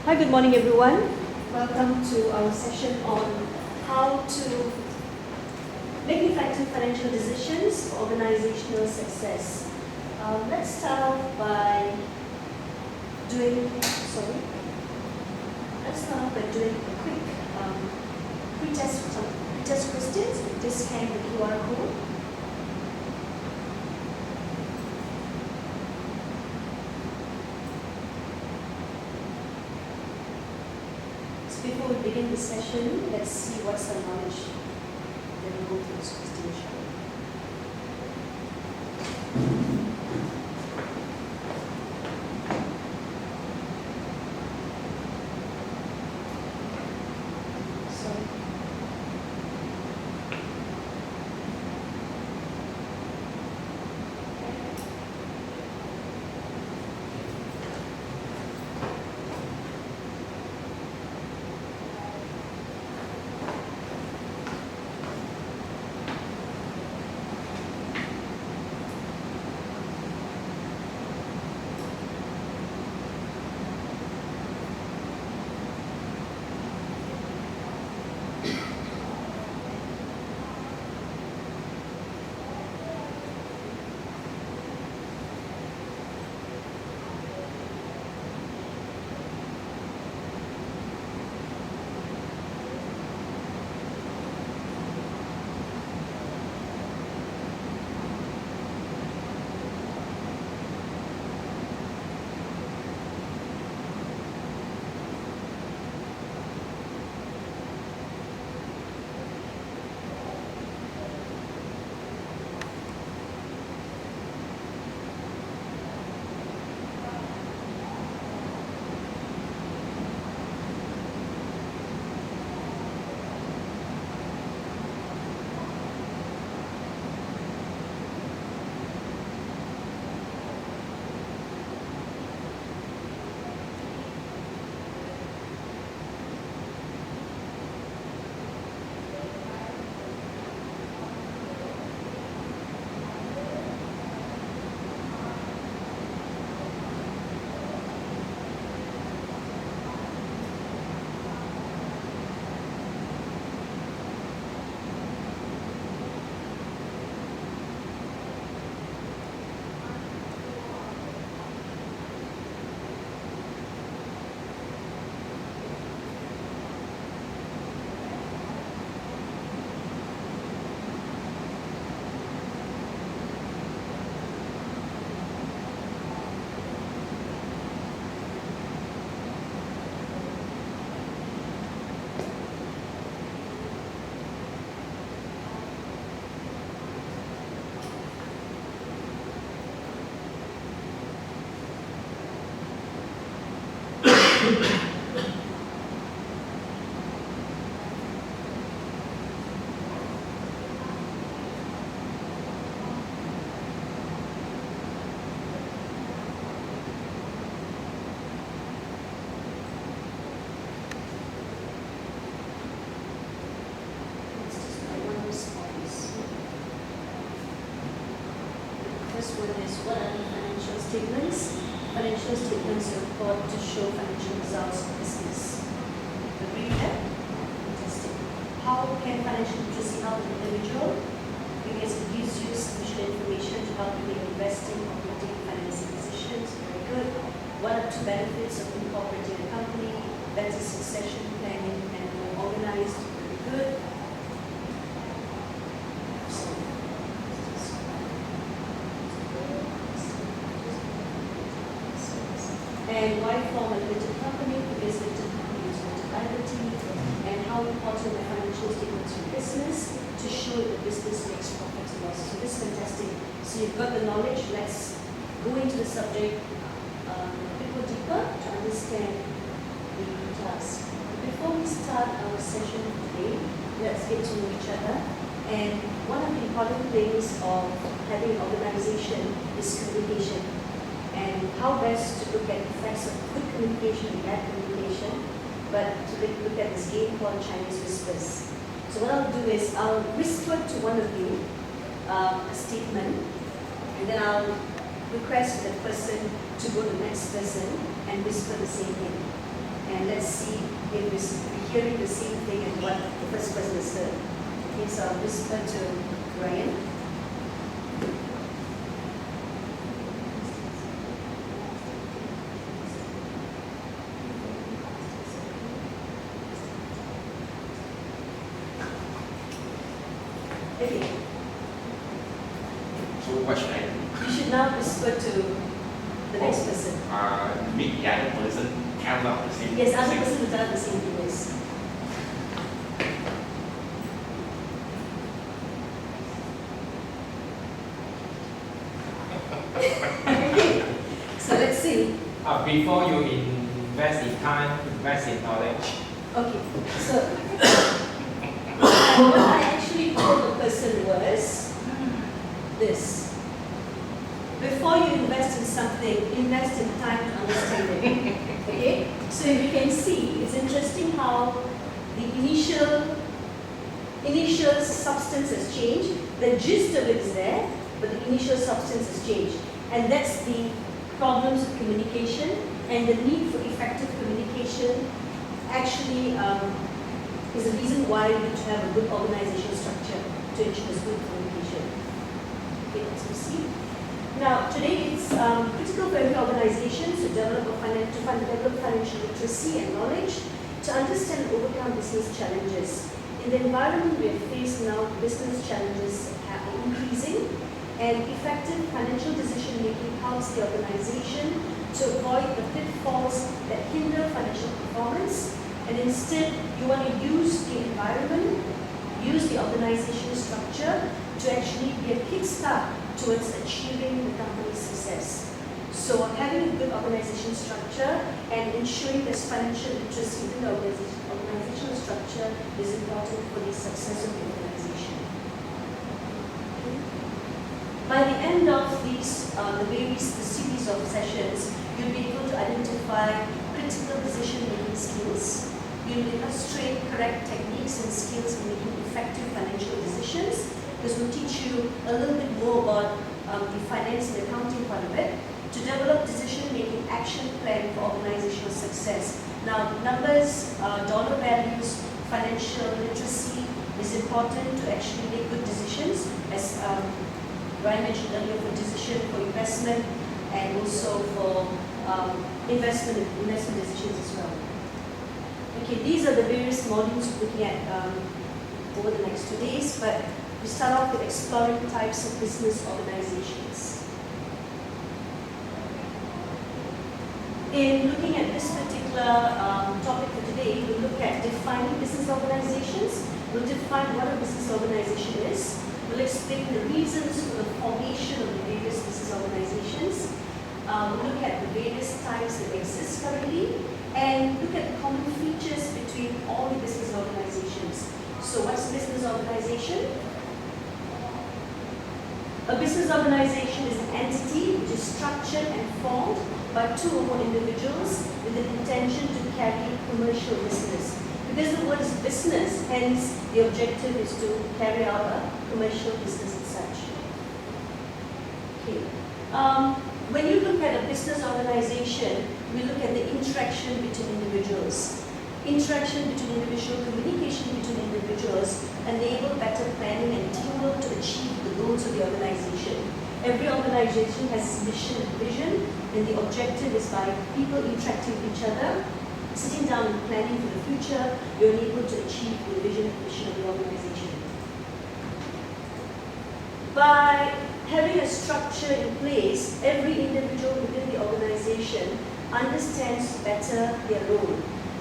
Hi, good morning everyone. Welcome to our session on how to make effective financial decisions for organizational success. Let's start off by doing, a quick pre-test questions. Just scan the QR code. Before we begin the session, let's see what's our knowledge. Then we'll go through this question, shall we? What are the financial statements? Financial statements are required to show financial results of business. Agree with that? Fantastic. How can financial literacy help an individual? Because it gives you sufficient information to help you make investing, operating, financing decisions. Very good. What are two benefits of incorporating a company? Better succession planning and more organized. Very good. And why form a limited company? Because limited company is multi-liability. And how important are financial statements for business to show that the business makes profits and losses. So this is fantastic. So you've got the knowledge. Let's go into the subject a bit more deeper to understand the task. Before we start our session today, let's get to know each other. And one of the important things of having an organization is communication. And how best to look at the effects of good communication and bad communication, but to look at this game called Chinese whispers. So what I'll do is I'll whisper to one of you a statement, and then I'll request the person to go to the next person and whisper the same thing. And let's see if we're hearing the same thing and what the first person has heard. Okay, so I'll whisper to Ryan. Okay. So what should I do? You should now whisper to the next person. Make the other person tell out the same. Yes, other person will tell the same thing. Yes. Okay. So let's see. Before you invest in time, invest in knowledge. Okay. So what I actually told the person was this. Before you invest in something, invest in time to understand it. Okay? So if you can see, it's interesting how the initial substance has changed. The gist of it is there, but the initial substance has changed. And that's the problems of communication, and the need for effective communication actually is the reason why we need to have a good organizational structure to ensure good communication. Okay, let's proceed. Now, today it's critical for every organization to develop financial literacy and knowledge to understand and overcome business challenges. In the environment we are faced now, business challenges are increasing, and effective financial decision making helps the organization to avoid the pitfalls that hinder financial performance, and instead you want to use the environment, use the organizational structure to actually be a kickstart towards achieving the company's success. So having a good organizational structure and ensuring there's financial literacy within the organizational structure is important for the success of the organization. By the end of these, the series of sessions, you'll be able to identify critical decision-making skills. You'll illustrate correct techniques and skills in making effective financial decisions. This will teach you a little bit more about the finance and accounting part of it, to develop decision-making action plan for organizational success. Now, numbers, dollar values, financial literacy is important to actually make good decisions, as Ryan mentioned earlier, for decision, for investment, and also for investment decisions as well. Okay, these are the various modules we're looking at over the next 2 days, but we start off with exploring types of business organizations. In looking at this particular topic for today, we'll look at defining business organizations. We'll define what a business organization is. We'll explain the reasons for the formation of the various business organizations. We'll look at the various types that exist currently, and look at the common features between all the business organizations. So what's a business organization? A business organization is an entity which is structured and formed by two or more individuals with the intention to carry commercial business. Because the word is business, hence the objective is to carry out a commercial business as such. Okay. When you look at a business organization, we look at the interaction between individuals. Interaction between individuals, communication between individuals enable better planning and teamwork to achieve the goals of the organization. Every organization has its mission and vision, and the objective is by people interacting with each other, sitting down and planning for the future, you're able to achieve the vision and mission of the organization. By having a structure in place, every individual within the organization understands better their role,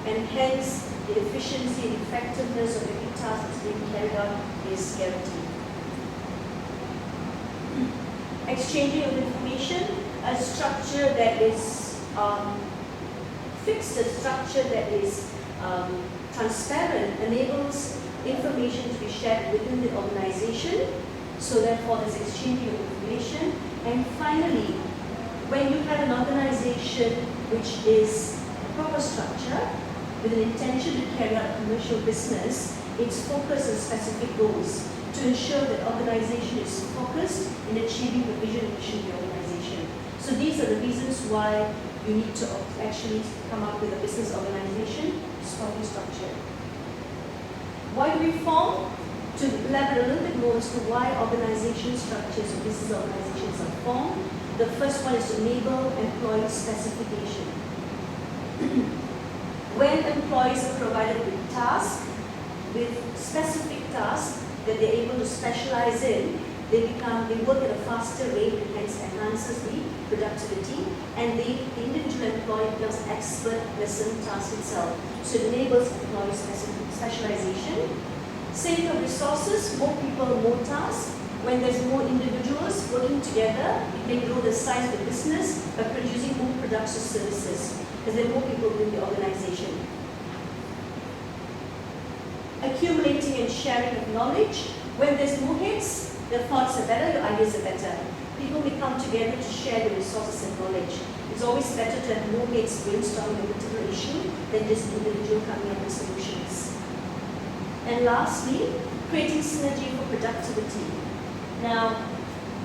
and hence the efficiency and effectiveness of every task that's being carried out is guaranteed. Exchanging of information, a structure that is fixed, a structure that is transparent, enables information to be shared within the organization. So therefore, there's exchanging of information. And finally, when you have an organization which is a proper structure with an intention to carry out commercial business, it's focused on specific goals to ensure that organization is focused in achieving the vision and mission of the organization. So these are the reasons why you need to actually come up with a business organization structure. Why do we form? To elaborate a little bit more as to why organization structures or business organizations are formed. The first one is to enable employee specification. When employees are provided with tasks, with specific tasks that they're able to specialize in, they work at a faster rate, and hence enhances the productivity, and the individual employee becomes expert in the task itself. So it enables employee specialization. Saving of resources, more people, more tasks. When there's more individuals working together, you can grow the size of the business by producing more products or services, because there are more people in the organization. Accumulating and sharing of knowledge. When there's more hits, your thoughts are better, your ideas are better. People may come together to share the resources and knowledge. It's always better to have more mates brainstorming a particular issue than just an individual coming up with solutions. And lastly, creating synergy for productivity. Now,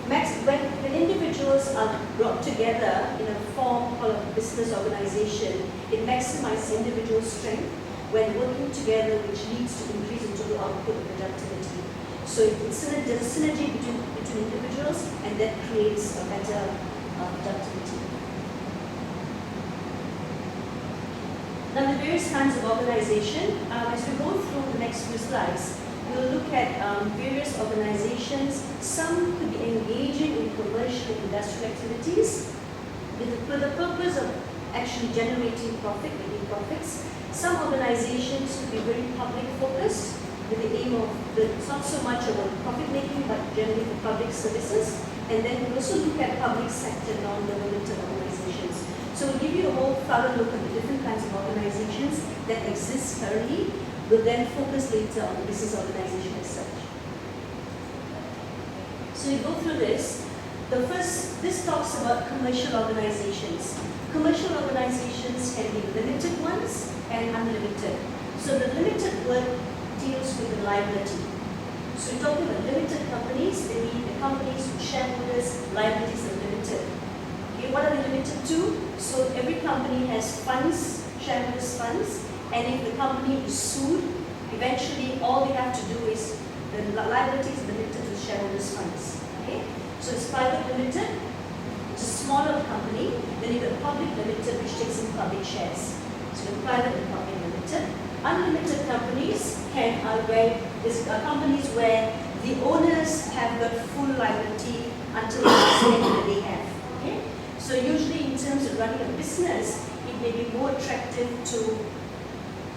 when individuals are brought together in a form called a business organization, it maximizes individual strength when working together, which leads to increase in total output and productivity. So there's a synergy between individuals, and that creates a better productivity. Now, the various kinds of organization, as we go through the next few slides, we'll look at various organizations. Some could be engaging in commercial and industrial activities with the purpose of actually generating profit, making profits. Some organizations could be very public focused, with the aim of, it's not so much about profit making, but generally for public services. And then we also look at public sector, non-governmental organizations. So we'll give you a whole thorough look at the different kinds of organizations that exist currently. We'll then focus later on the business organization as such. So you go through this. This talks about commercial organizations. Commercial organizations can be limited ones and unlimited. So the limited word deals with the liability. So we're talking about limited companies. They mean the companies with shareholders, liabilities are limited. Okay, what are they limited to? So every company has funds, shareholders' funds, and if the company is sued, eventually all they have to do is, the liability is limited to shareholders' funds. Okay? So it's private limited, it's a smaller company, then you've got public limited, which takes in public shares. So you've got private and public limited. Unlimited companies are companies where the owners have got full liability until the last penny that they have. Okay? So usually in terms of running a business, it may be more attractive to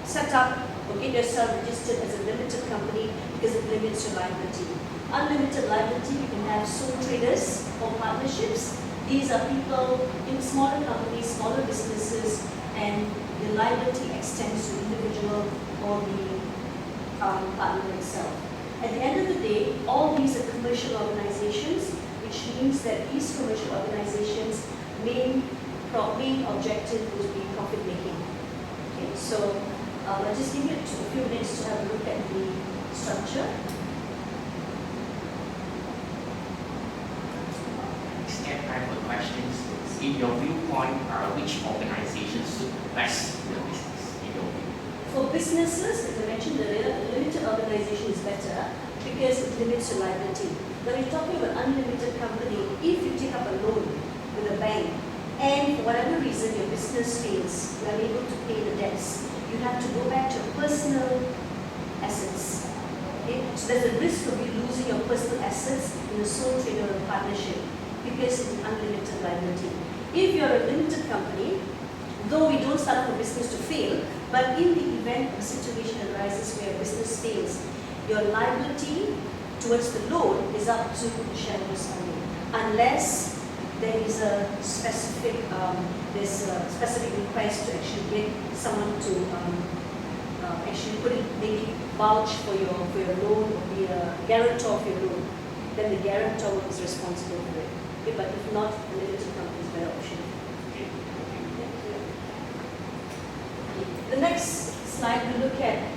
set up or get yourself registered as a limited company because it limits your liability. Unlimited liability, you can have sole traders or partnerships. These are people in smaller companies, smaller businesses, and the liability extends to the individual or the partner itself. At the end of the day, all these are commercial organizations, which means that these commercial organizations' main objective would be profit making. Okay, so I'll just give you a few minutes to have a look at the structure. Step time for questions. In your viewpoint, which organizations suit best the business in your view? For businesses, as I mentioned earlier, a limited organization is better because it limits your liability. When you're talking about unlimited company, if you take up a loan with a bank and for whatever reason your business fails, you're unable to pay the debts, you have to go back to your personal assets. Okay? So there's a risk of you losing your personal assets in a sole trader or a partnership because it's an unlimited liability. If you're a limited company, though we don't start up a business to fail, but in the event a situation arises where a business fails, your liability towards the loan is up to the shareholders only, unless there is a specific request to actually get someone to actually put it, maybe vouch for your loan or be a guarantor of your loan. Then the guarantor is responsible for it. Okay, but if not, a limited company is a better option. The next slide we look at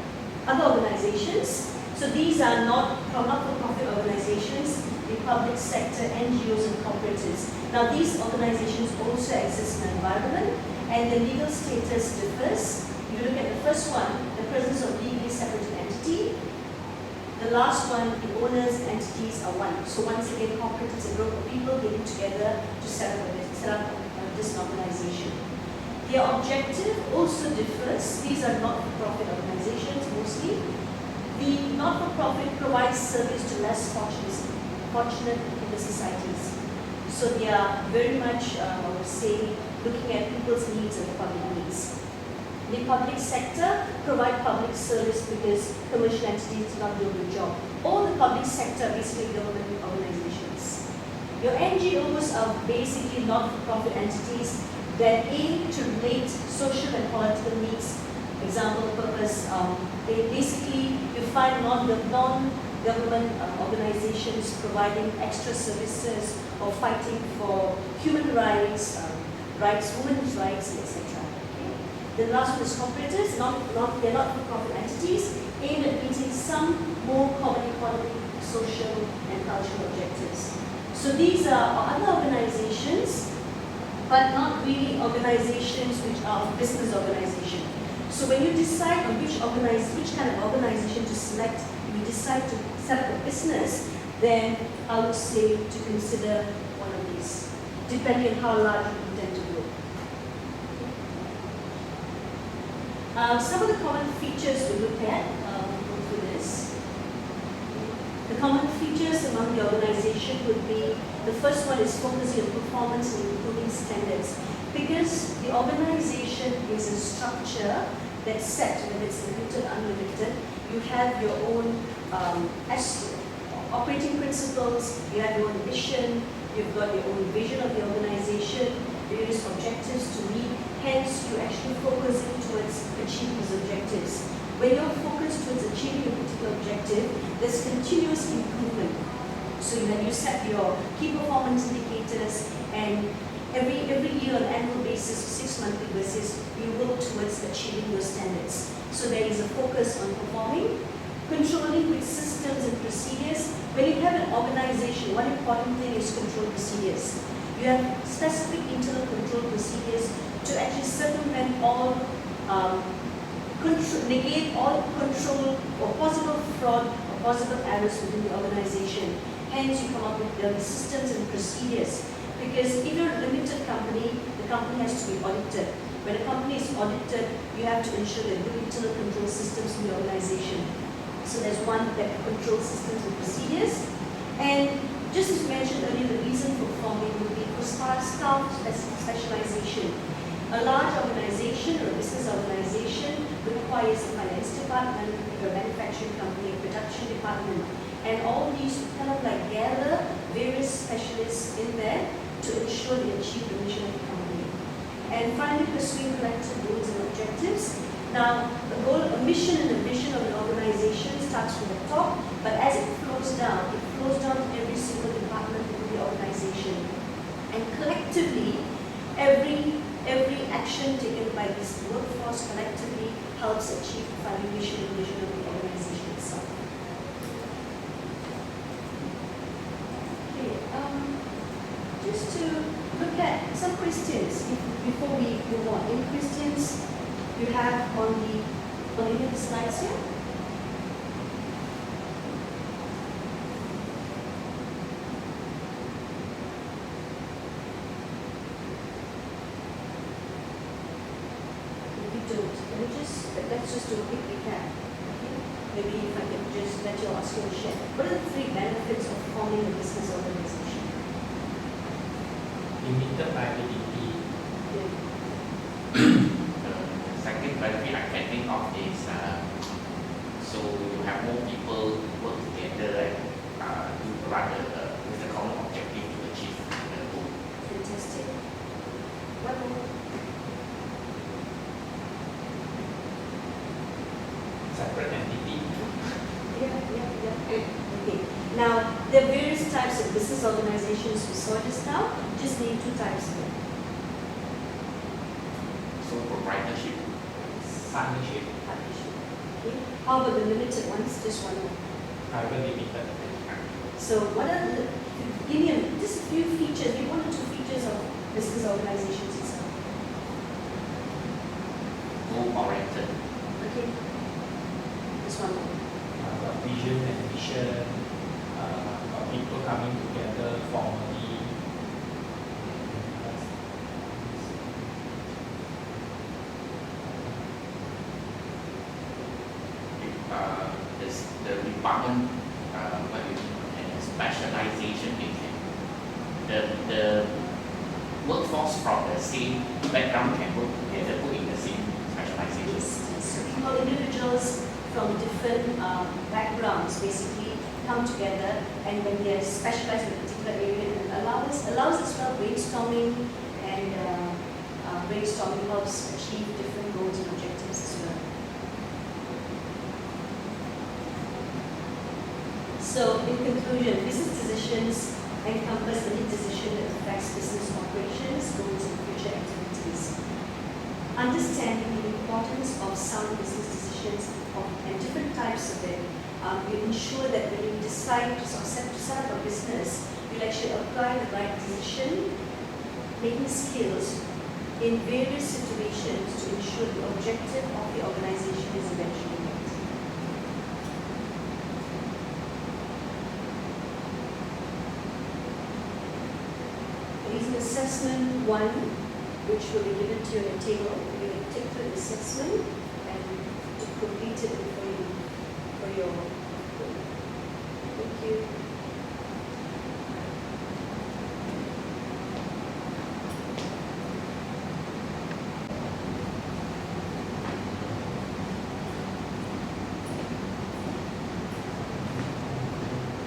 other organizations. So So these are not-for-profit organizations, the public sector, NGOs and cooperatives. Now these organizations also exist in the environment and the legal status differs. If you look at the first one, the presence of legally separated entity. The last one, the owners and entities are one. So once again, cooperatives and group of people getting together to set up this organization. Their objective also differs. These are not-for-profit organizations mostly. The not-for-profit provides service to less fortunate in the societies. So they are very much, I would say, looking at people's needs and the public needs. The public sector provide public service because commercial entities do not do a good job. All the public sector are basically government organizations. Your NGOs are basically not-for-profit entities that aim to relate social and political needs. Example, purpose, basically you find non-government organizations providing extra services or fighting for human rights, women's rights, etc. Okay. The last one is cooperatives, they're not-for-profit entities aimed at meeting some more common economic, social and cultural objectives. So these are other organizations, but not really organizations which are business organizations. So when you decide on which kind of organization to select, if you decide to set up a business, then I would say to consider one of these, depending on how large you intend to grow. Some of the common features we look at, we'll go through this. The common features among the organization would be, the first one is focusing on performance and improving standards. Because the organization is a structure that's set, whether it's limited, unlimited, you have your own operating principles, you have your own mission, you've got your own vision of the organization, various objectives to meet, hence you actually focusing towards achieving those objectives. When you're focused towards achieving a particular objective, there's continuous improvement. So you set your key performance indicators and every year on an annual basis, 6 monthly basis, you work towards achieving those standards. So there is a focus on performing, controlling with systems and procedures. When you have an organization, one important thing is control procedures. You have specific internal control procedures to actually circumvent all, negate all control or possible fraud or possible errors within the organization. Hence, you come up with the systems and procedures. Because if you're a limited company, the company has to be audited. When a company is audited, you have to ensure that good internal control systems in the organization. So there's one that controls systems and procedures. And just as mentioned earlier, the reason for forming would be for staff specialization. A large organization or a business organization requires a finance department, a manufacturing company, a production department. And all these kind of like gather various specialists in there to ensure they achieve the mission of the company. And finally, pursuing collective goals and objectives. Now, a mission and a vision of an organization starts from the top, but as it flows down to every single department within the organization. And collectively, every action taken by this workforce collectively helps achieve the final mission and vision of the organization itself. Just to look at some questions before we move on. Any questions you have on any of the slides here? If you don't, let's just do a quick recap. Okay? Maybe if I can just let you ask you to share. What are the 3 benefits of forming a business organization? Limited liability. The second benefit I can think of is so you have more people work together and do rather with the common objective to achieve the goal. Fantastic. What more? Separate entity. Yeah. Okay. Now, there are various types of business organizations we saw just now. Just name 2 types of them. So proprietorship. Partnership. Partnership. Okay. How about the limited ones? Just one more. Private limited. So what are the, give me just a few features, maybe 1 or 2 features of business organizations itself. Goal-oriented. Okay. This one more. Got vision and mission, got people coming together formally. The department, what do you mean, and specialization in the workforce from the same background can work together, put in the same specialization. So people, individuals from different backgrounds basically come together, and when they are specialized in a particular area, it allows as well brainstorming, and brainstorming helps achieve different goals and objectives as well. So in conclusion, business decisions encompass any decision that affects business operations, goals, and future activities. Understanding the importance of sound business decisions and different types of it will ensure that when you decide to set up a business, you'll actually apply the right decision making skills in various situations to ensure the objective of the organization is eventually met. There is an assessment 1, which will be given to you on a table. You will take the assessment and to complete it for your. Thank you.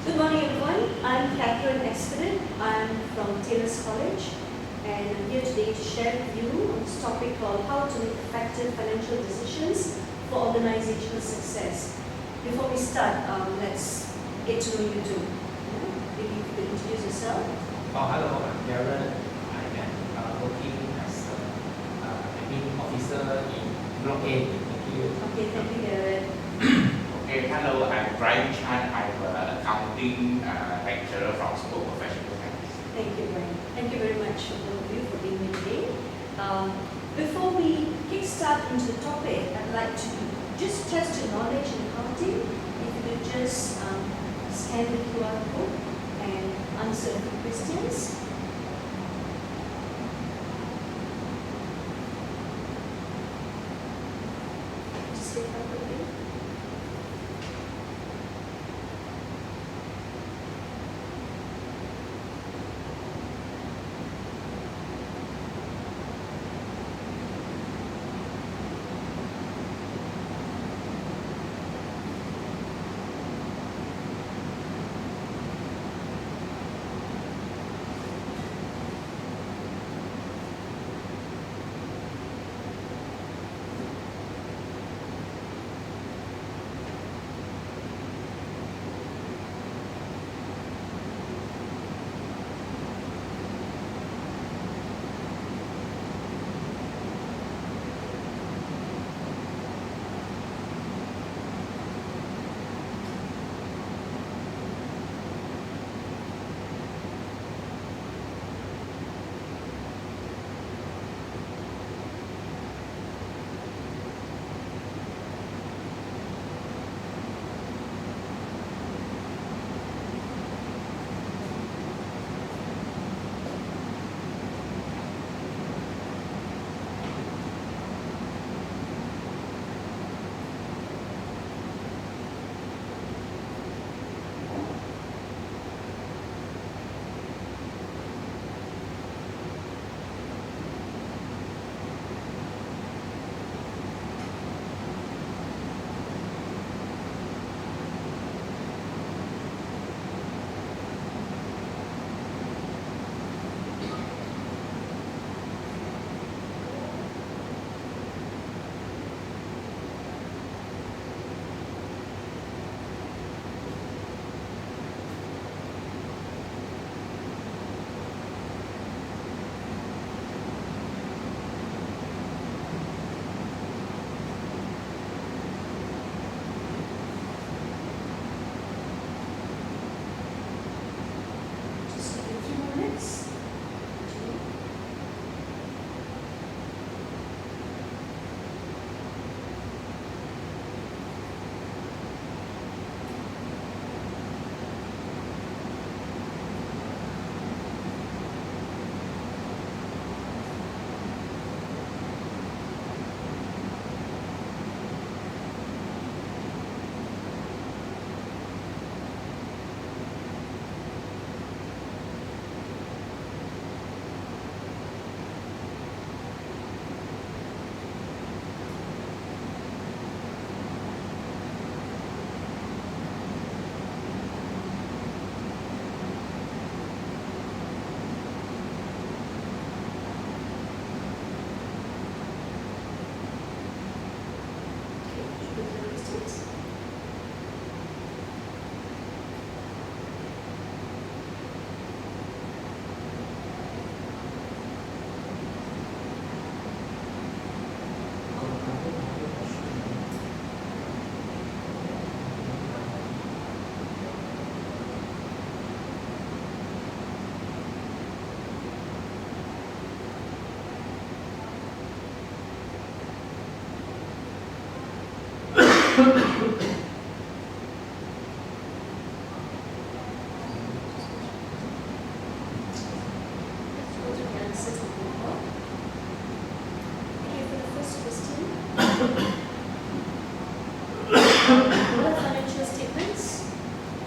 Good morning, everyone. I'm Katharene Expedit. I'm from Taylor's College, and I'm here today to share with you on this topic called How to Make Effective Financial Decisions for Organizational Success. Before we start, let's get to know you too. Maybe you could introduce yourself. Oh, hello, I'm Darren. I am working as admin officer in Block A. Thank you. Okay, thank you, Garrett. Okay, hello, I'm Brian Chan. I'm an accounting lecturer from School of Professional Science. Thank you, Brian. Thank you very much, all of you, for being here today. Before we kickstart into the topic, I'd like to just test your knowledge in accounting. If you could just scan the QR code and answer a few questions. Just say quickly. Let's go to the answers that we got. Okay, for the first question. What are financial statements?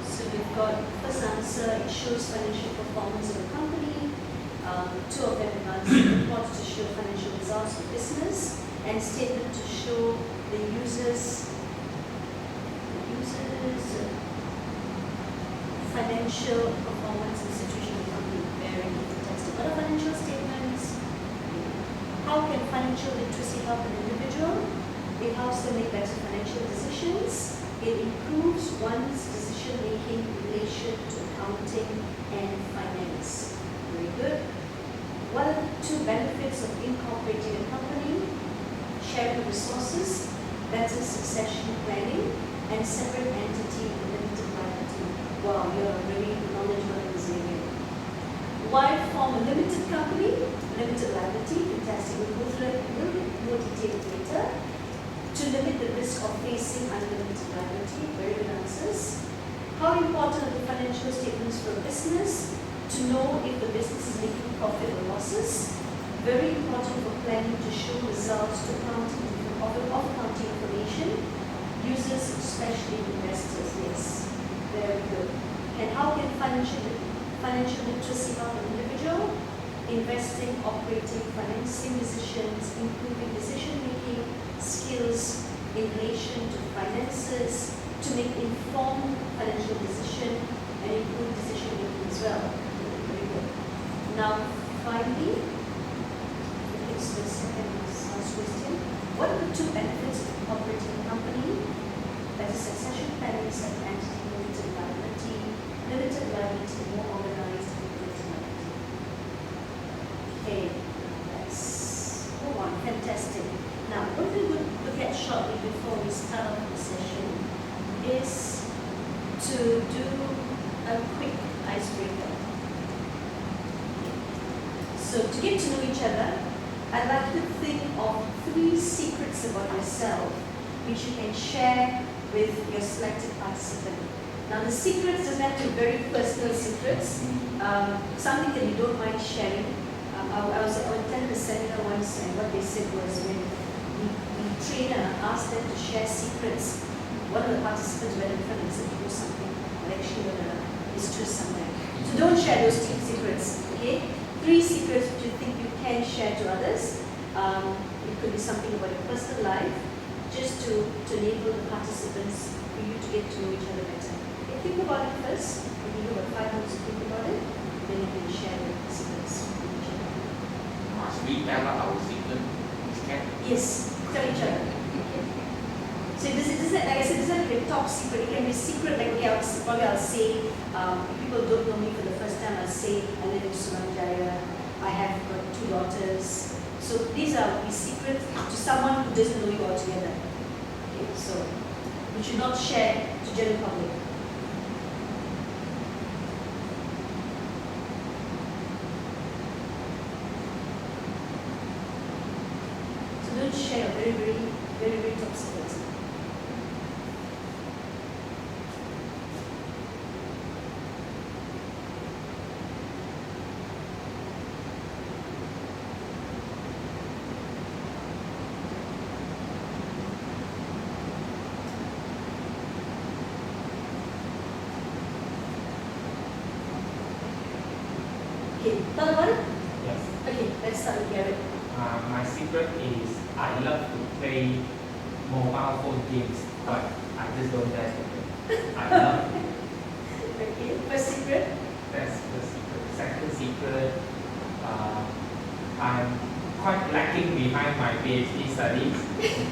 So we've got first answer, it shows financial performance of the company. Two of them answer reports to show financial results of business, and statement to show the users financial performance and situation of the company. Very fantastic. What are financial statements? How can financial literacy help an individual? It helps them make better financial decisions. It improves one's decision making in relation to accounting and finance. Very good. What are the two benefits of incorporating a company? Sharing resources, better succession planning, and separate entity and limited liability. Wow, you're very knowledgeable in this area. Why form a limited company? Limited liability, fantastic. We'll go through it in a little bit more detail later. To limit the risk of facing unlimited liability, very good answers. How important are the financial statements for a business? To know if the business is making profit or losses. Very important for planning to show results to accounting information. Users, especially investors, yes. Very good. And how can financial literacy help an individual? Investing, operating, financing decisions, improving decision-making skills in relation to finances, to make informed financial decision and improve decision-making as well. Very good. Now, finally, it's the second last question. What are the two benefits of operating a company? That is succession planning, separate entity, limited liability, more organized, and limited liability. Okay, let's go on. Fantastic. Now, what we would look at shortly before we start off the session is to do a quick icebreaker. So, to get to know each other, I'd like you to think of 3 secrets about yourself which you can share with your selected participant. Now, the secrets doesn't have to be very personal secrets. Something that you don't mind sharing. I attended a seminar once, and what they said was when the trainer asked them to share secrets, one of the participants went in front and said, "You know something, I'm actually going to mistrust something." So don't share those 3 secrets, okay? 3 secrets which you think you can share to others. It could be something about your personal life, just to enable the participants for you to get to know each other better. Okay, think about it first. I'll give you about 5 minutes to think about it, then you can share the secrets with each other. Must we tell our secret? Yes, tell each other. Okay. So this is like I said, this is like a top secret. It can be secret, like okay, I'll say, if people don't know me for the first time, I'll say I live in Sumanjaya, I have got 2 daughters. So these are the secrets to someone who doesn't know you altogether. Okay, so you should not share to general public. So don't share very top secrets. Okay, thought about it? Yes. Okay, let's start with Garrett. My secret is I love to play mobile phone games, but I just don't dare to play. I love it. Okay, first secret. That's the secret. Second secret, I'm quite lacking behind my PhD studies,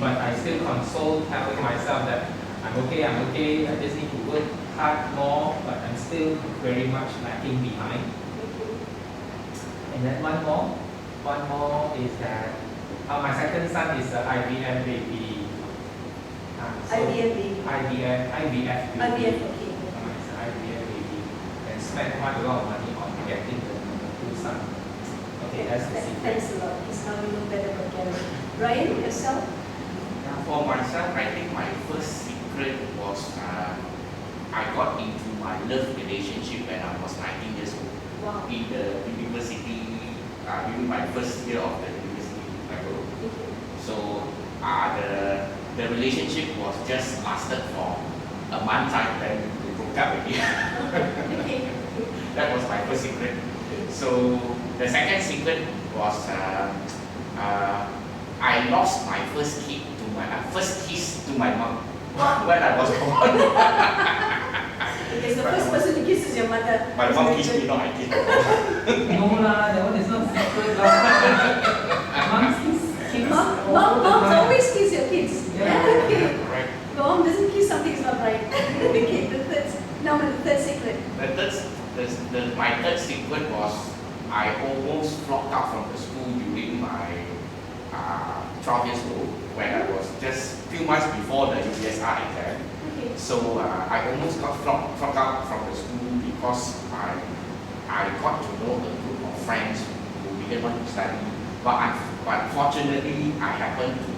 but I still console telling myself that I'm okay, I just need to work hard more, but I'm still very much lacking behind. And then one more is that my second son is an IVF baby. IVF baby. IVF baby. IVF, okay. It's an IVF baby. And spend quite a lot of money on getting the 2 sons. Okay, that's the secret. Thanks a lot. Because now we know better about Garrett. Ryan, yourself? Yeah, For myself, I think my first secret was I got into my love relationship when I was 19 years old. Wow. In the university, during my first year of the university level. So the relationship was just lasted for a month time, then we broke up again. Okay. That was my first secret. So the second secret was I lost my first kiss to my mom when I was born. Okay, so the first person to kiss is your mother. My mom kissed me, not I kissed her. No lah, that one is not secret lah. Moms kiss Moms always kiss your kids. Yeah. Okay. Right. Mom doesn't kiss, something's not right. Okay, the third secret. My third secret was I almost dropped out from the school during my 12 years old, when I was just a few months before the UPSR exam. Okay. So I almost got dropped out from the school because I got to know a group of friends who didn't want to study. But fortunately, I happened to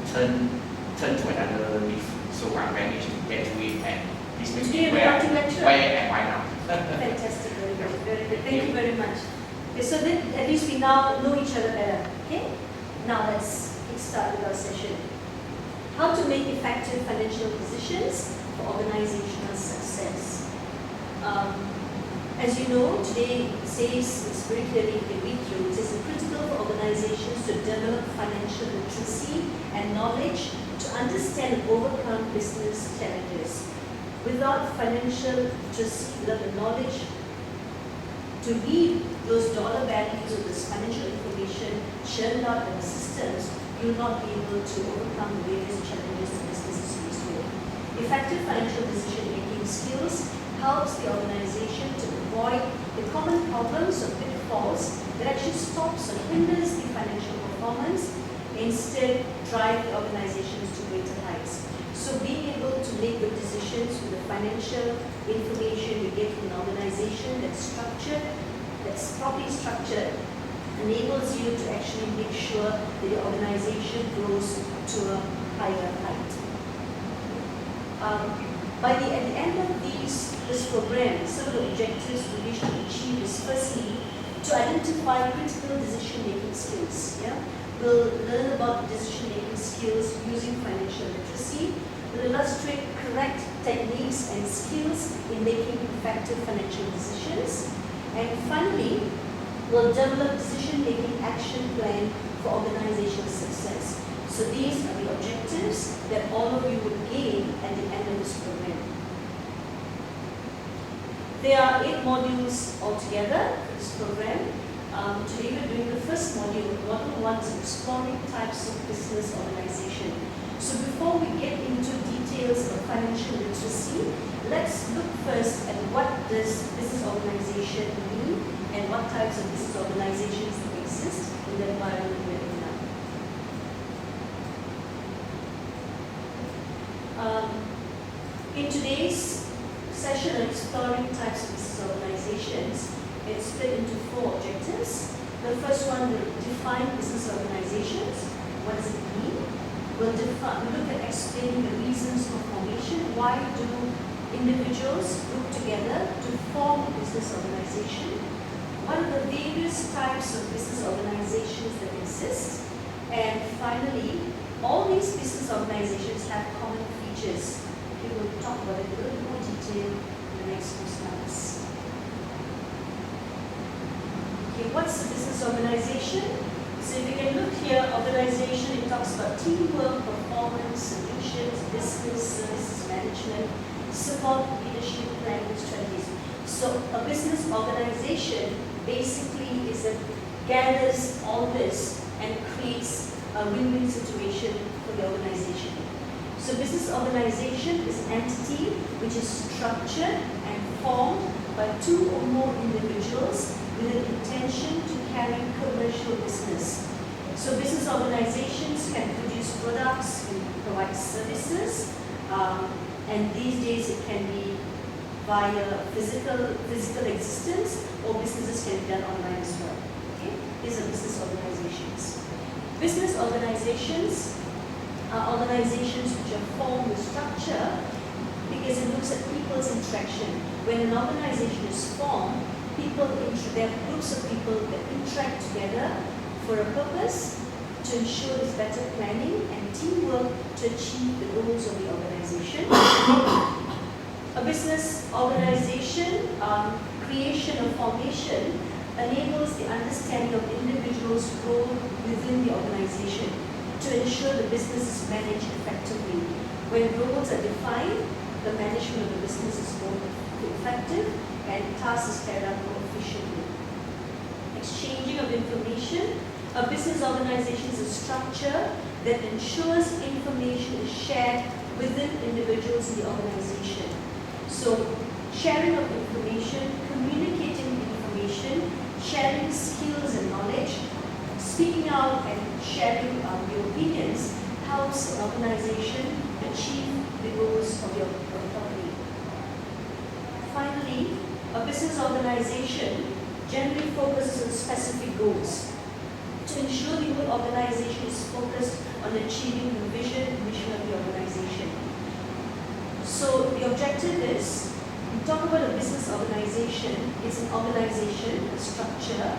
turn to another leaf. So I managed to get to it, and this makes me where am I now? Fantastic, very good, very good. Thank you very much. Okay, so then at least we now know each other better. Okay? Now let's start with our session. How to make effective financial decisions for organizational success. As you know, today it says, it's very clearly, you can read through, it says it's critical for organizations to develop financial literacy and knowledge to understand and overcome business challenges. Without financial literacy, without the knowledge to read those dollar values of this financial information churned out in the systems, you will not be able to overcome the various challenges the business is faced with. Effective financial decision-making skills helps the organization to avoid the common problems or pitfalls that actually stops or hinders the financial performance, instead drive the organizations to greater heights. So being able to make good decisions with the financial information you get from an organization that's structured, that's properly structured, enables you to actually make sure that your organization grows to a higher height. At the end of this program, some of the objectives we wish to achieve is firstly to identify critical decision-making skills. Yeah? We'll learn about decision-making skills using financial literacy. We'll illustrate correct techniques and skills in making effective financial decisions. And finally, we'll develop decision-making action plan for organizational success. So these are the objectives that all of you would gain at the end of this program. There are 8 modules altogether for this program. Today we're doing the first module. Module 1 is exploring types of business organization. So before we get into details of financial literacy, let's look first at what does business organization mean and what types of business organizations exist in the environment we're in now. In today's session on exploring types of business organizations, it's split into 4 objectives. The first one will define business organizations. What does it mean? We'll look at explaining the reasons for formation. Why do individuals group together to form a business organization? What are the various types of business organizations that exist? And finally, all these business organizations have common features. We will talk about it in a little more detail in the next few slides. Okay, what's a business organization? So if you can look here, organization, it talks about teamwork, performance, solutions, business, services, management, support, leadership, planning, strategies. So a business organization basically is that gathers all this and creates a win-win situation for the organization. So business organization is an entity which is structured and formed by 2 or more individuals with an intention to carry commercial business. So business organizations can produce products, can provide services, and these days it can be via physical existence, or businesses can be done online as well. Okay? These are business organizations. Business organizations are organizations which are formed with structure because it looks at people's interaction. When an organization is formed, there are groups of people that interact together for a purpose to ensure there's better planning and teamwork to achieve the goals of the organization. A business organization creation or formation enables the understanding of the individual's role within the organization to ensure the business is managed effectively. When roles are defined, the management of the business is more effective and tasks is carried out more efficiently. Exchanging of information. A business organization is a structure that ensures information is shared within individuals in the organization. So, sharing of information, communicating information, sharing skills and knowledge, speaking out and sharing your opinions helps an organization achieve the goals of your company. Finally, a business organization generally focuses on specific goals to ensure the whole organization is focused on achieving the vision and mission of the organization. So the objective is, we talk about a business organization, it's an organization, a structure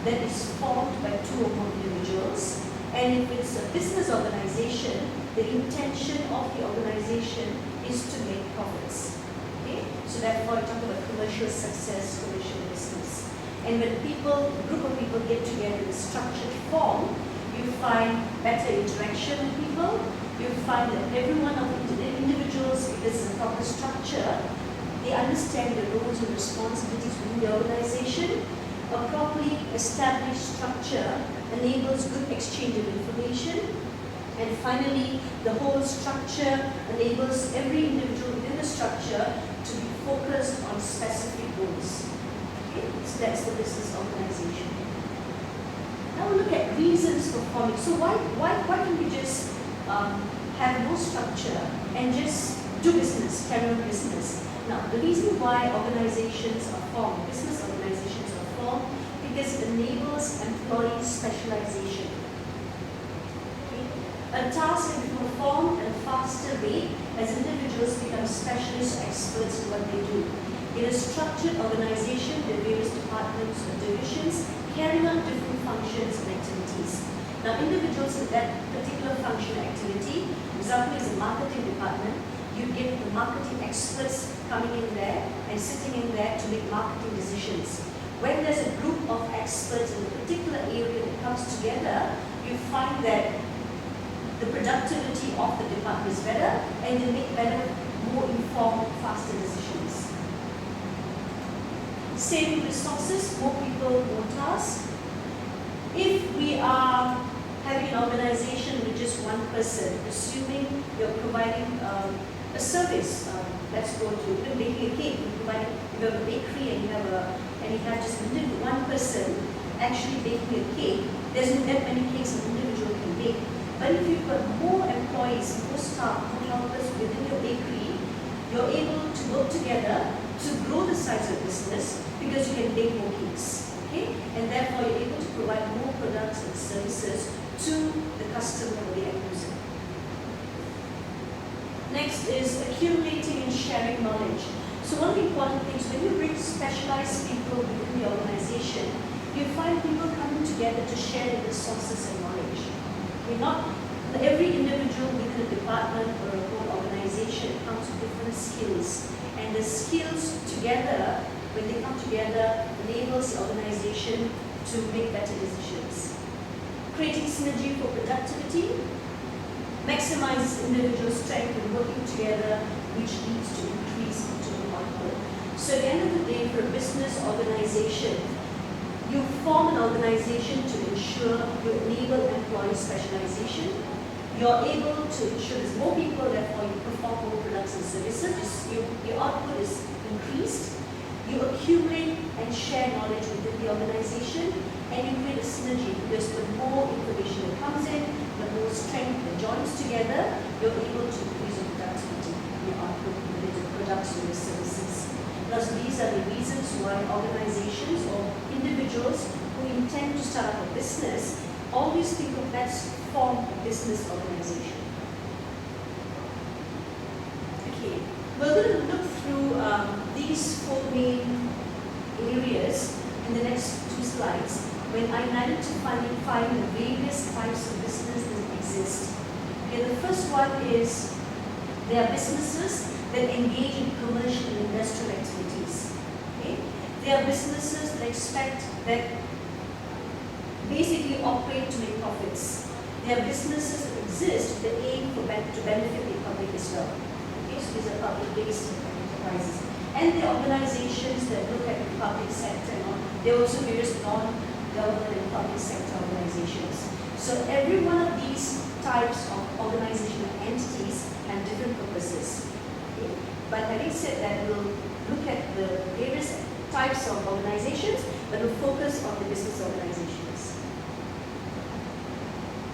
that is formed by two or more individuals. And if it's a business organization, the intention of the organization is to make profits. Okay? So therefore, I talk about commercial success, commercial business. And when a group of people get together in a structured form, you find better interaction with people. You find that every one of the individuals, if this is a proper structure, they understand the roles and responsibilities within the organization. A properly established structure enables good exchange of information. And finally, the whole structure enables every individual within the structure to be focused on specific goals. Okay? So that's the business organization. Now we'll look at reasons for forming. So why don't we just have no structure and just do business, carry on business? Now, the reason why organizations are formed, business organizations are formed, because it enables employee specialization. Okay? A task can be performed at a faster rate as individuals become specialists or experts in what they do. In a structured organization, there are various departments or divisions carrying out different functions and activities. Now, individuals in that particular function or activity, example is the marketing department, you get the marketing experts coming in there and sitting in there to make marketing decisions. When there's a group of experts in a particular area that comes together, you find that the productivity of the department is better and they make better, more informed, faster decisions. Saving resources, more people, more tasks. If we are having an organization with just one person, assuming you're providing a service, let's go to baking a cake. You have a bakery and you have just one person actually baking a cake. There's not that many cakes an individual can bake. But if you've got more employees, more staff, more helpers within your bakery, you're able to work together to grow the size of business because you can bake more cakes. Okay? And therefore you're able to provide more products and services to the customer or the end user. Next is accumulating and sharing knowledge. So one of the important things, when you bring specialized people within the organization, you find people coming together to share their resources and knowledge. Not every individual within a department or a whole organization comes with different skills. And the skills together, when they come together, enables the organization to make better decisions. Creating synergy for productivity, maximizes individual strength and working together, which leads to increased total output. So at the end of the day, for a business organization, you form an organization to ensure you enable employee specialization. You're able to ensure there's more people, therefore you perform more products and services. Your output is increased. You accumulate and share knowledge within the organization, and you create a synergy because the more information that comes in, the more strength that joins together, you're able to increase your productivity, your output within the products or the services. Thus, these are the reasons why organizations or individuals who intend to start up a business always think of let's form a business organization. We're going to look through these four main areas in the next two slides when I managed to find the various types of business that exist. Okay, the first one is there are businesses that engage in commercial and industrial activities. Okay? There are businesses that basically operate to make profits. There are businesses that exist with the aim to benefit the public as well. Okay, so these are public-based enterprises. And there are organizations that look at the public sector and all. There are also various non-government and public sector organizations. So every one of these types of organizational entities have different purposes. Okay? But having said that, we'll look at the various types of organizations, but we'll focus on the business organizations.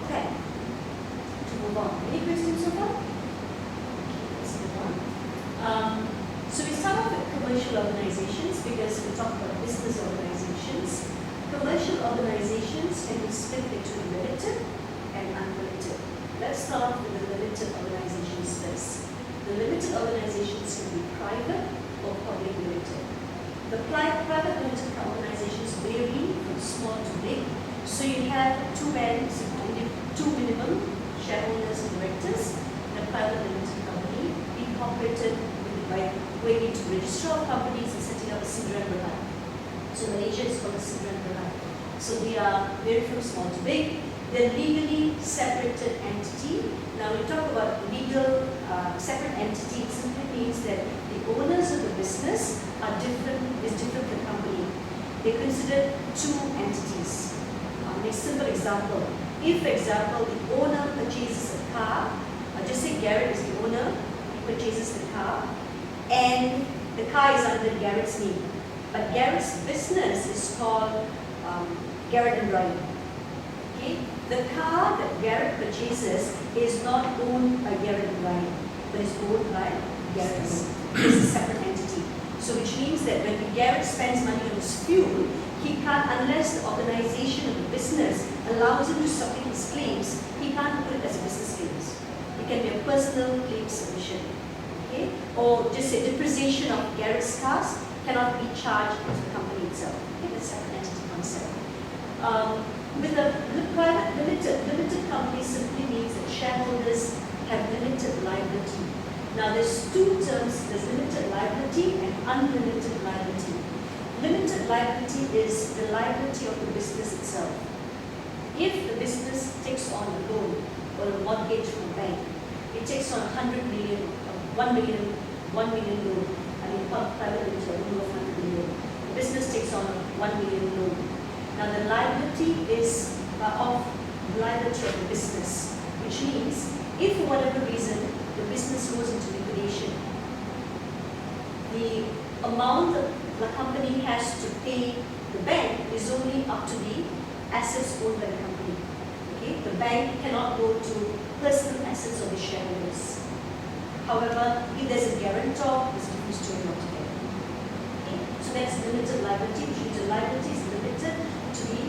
Okay, to move on. Any questions so far? Let's move on. So we start off with commercial organizations because we talk about business organizations. Commercial organizations can be split between limited and unlimited. Let's start off with the limited organizations first. The limited organizations can be private or public limited. The private limited organizations vary from small to big. So you have two minimum shareholders and directors in a private limited company incorporated by going into registrar of companies and setting up a Sindran Berhad. So Malaysia is called a Sindran Berhad. So they are vary from small to big. They're legally separated entity. Now we talk about legal separate entity. It simply means that the owners of the business are different from the company. They're considered two entities. A simple example. If, for example, the owner purchases a car, just say Garrett is the owner, he purchases the car, and the car is under Garrett's name. But Garrett's business is called Garrett and Ryan. Okay? The car that Garrett purchases is not owned by Garrett and Ryan, but is owned by Garrett's. It's a separate entity. So which means that when Garrett spends money on his fuel, he can't, unless the organization of the business allows him to submit his claims, he can't put it as a business claims. It can be a personal claim submission. Okay? Or just say depreciation of Garrett's cars cannot be charged to the company itself. Okay? That's a separate entity concept. With a private limited company simply means that shareholders have limited liability. Now there's two terms, there's limited liability and unlimited liability. Limited liability is the liability of the business itself. If the business takes on a loan or a mortgage from a bank, it takes on 100 million, 1 million loan. I mean, private limited, a loan of 100 million. The business takes on a 1 million loan. Now the liability is of the liability of the business, which means if for whatever reason the business goes into liquidation, the amount that the company has to pay the bank is only up to the assets owned by the company. Okay? The bank cannot go to personal assets of the shareholders. However, if there's a guarantor, it's a different story altogether. Okay? So that's limited liability, which means the liability is limited to the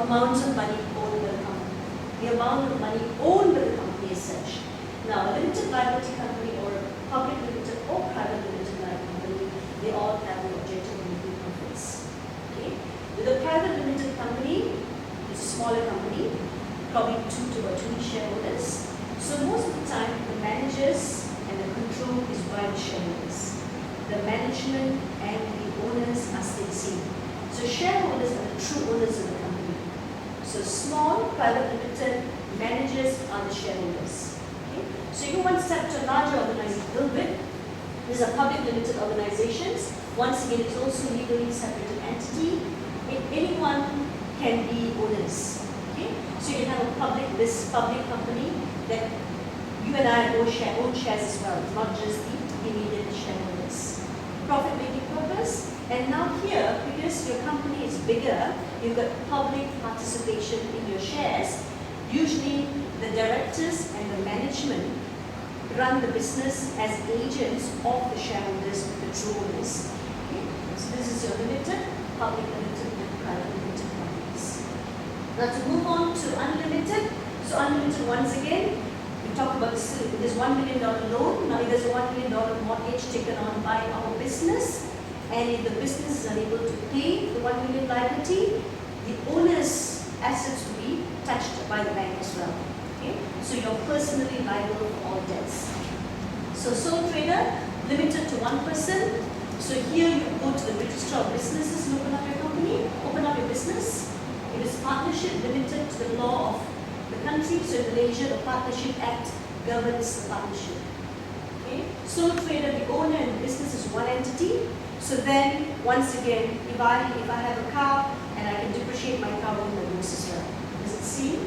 amount of money owned by the company. The amount of money owned by the company as such. Now, a limited liability company or a public limited or private limited liability company, they all have the objective of making profits. Okay? With a private limited company, it's a smaller company, probably 2 to about 20 shareholders. So most of the time, the managers and the control is by the shareholders. The management and the owners are still the same. So shareholders are the true owners of the company. So small, private limited, managers are the shareholders. Okay? So you go one step to a larger organization a little bit. These are public limited organizations. Once again, it's also legally separated entity. Anyone can be owners. Okay? So you can have a public company that you and I own shares as well, not just the immediate shareholders. Profit-making purpose. And now here, because your company is bigger, you've got public participation in your shares. Usually, the directors and the management run the business as agents of the shareholders, the true owners. Okay? So this is your limited, public limited, and private limited companies. Now to move on to unlimited. So unlimited, once again, we talk about the facility, there's $1 million loan, now if there's a $1 million mortgage taken on by our business, and if the business is unable to pay the $1 million liability, the owner's assets will be touched by the bank as well. Okay? So you're personally liable for all debts. So sole trader, limited to one person. So here you go to the register of businesses and open up your company, open up your business. It is partnership limited to the law of the country. So in Malaysia, the Partnership Act governs the partnership. Okay? Sole trader, the owner and the business is one entity. So then, once again, if I have a car and I can depreciate my car within the rules as well. Does it seem?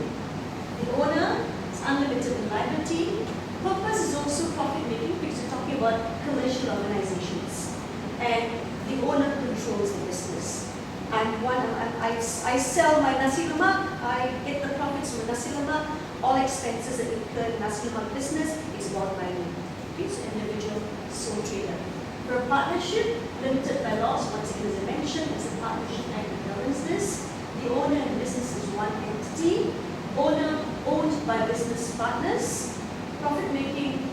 The owner is unlimited in liability. Purpose is also profit making because we're talking about commercial organizations. And the owner controls the business. I sell my nasi lemak, I get the profits from the nasi lemak, all expenses that incur in nasi lemak business is borne by me. It's an individual sole trader. For a partnership, limited by laws, once again as I mentioned, it's a partnership act that governs this. The owner and business is one entity. Owner owned by business partners. Profit making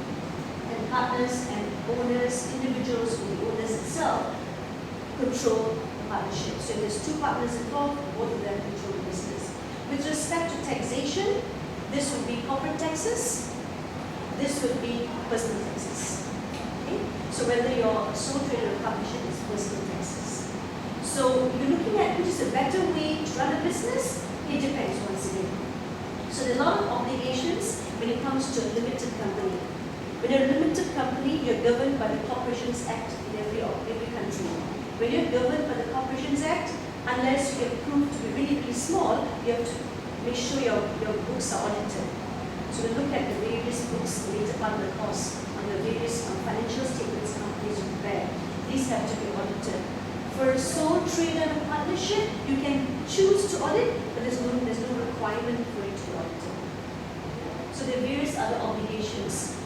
and partners and owners, individuals who the owners itself control the partnership. So if there's two partners involved, both of them control the business. With respect to taxation, this would be corporate taxes. This would be personal taxes. Okay? So whether you're a sole trader or partnership, is personal taxes. So you're looking at which is a better way to run a business, it depends once again. So there are a lot of obligations when it comes to a limited company. When you're a limited company, you're governed by the Corporations Act in every country. When you're governed by the Corporations Act, unless you get proved to be really, really small, you have to make sure your books are audited. So we look at the various books, the later part of the course, on the various financial statements companies prepare. These have to be audited. For a sole trader and partnership, you can choose to audit, but there's no requirement for it to be audited. So there are various other obligations,